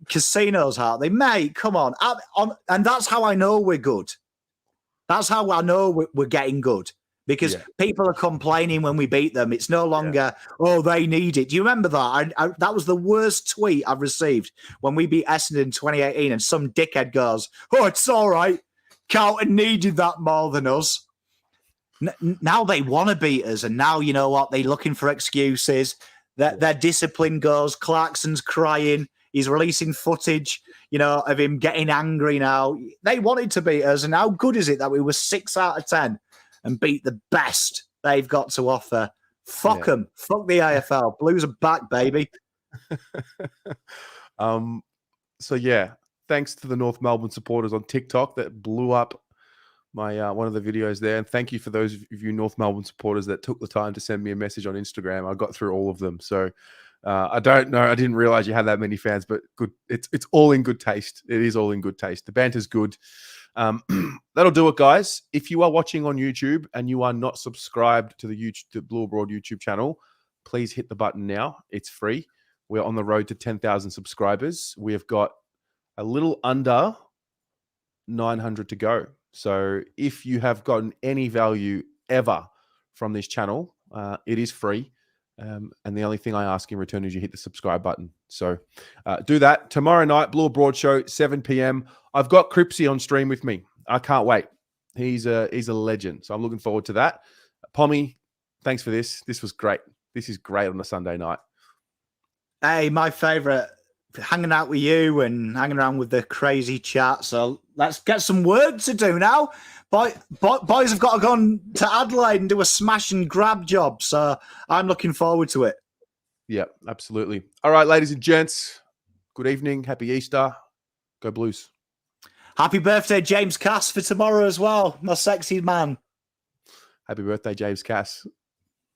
casinos, aren't they? Mate, come on. And that's how I know we're good. That's how I know we're getting good. Because people are complaining when we beat them. It's no longer, oh, they need it. Do you remember that? That was the worst tweet I've received when we beat Essendon in 2018 and some dickhead goes, oh, it's all right. Carlton needed that more than us. Now they want to beat us, and now, you know what? They're looking for excuses. Their discipline goes. Clarkson's crying. He's releasing footage, you know, of him getting angry now. They wanted to beat us, and how good is it that we were 6 out of 10 and beat the best they've got to offer? Fuck them. Fuck the AFL. Blues are back, baby. So, yeah, thanks to the North Melbourne supporters on TikTok that blew up my one of the videos there. And thank you for those of you North Melbourne supporters that took the time to send me a message on Instagram. I got through all of them. So I don't know. I didn't realize you had that many fans, but good. It's all in good taste. It is all in good taste. The banter's good. That'll do it, guys. If you are watching on YouTube and you are not subscribed to the Blue Abroad YouTube channel, please hit the button now. It's free. We're on the road to 10,000 subscribers. We have got a little under 900 to go. So if you have gotten any value ever from this channel, it is free. And the only thing I ask in return is you hit the subscribe button. So do that. Tomorrow night, Blue Abroad show, 7 p.m. I've got Cripsy on stream with me. I can't wait. He's a legend. So I'm looking forward to that. Pommy, thanks for this. This was great. This is great on a Sunday night. Hey, my favourite, hanging out with you and hanging around with the crazy chat. So let's get some work to do now. Boys have got to go on to Adelaide and do a smash and grab job. So I'm looking forward to it. Yeah, absolutely. All right, ladies and gents, good evening. Happy Easter. Go Blues. Happy birthday, James Cass, for tomorrow as well. My sexy man. Happy birthday, James Cass.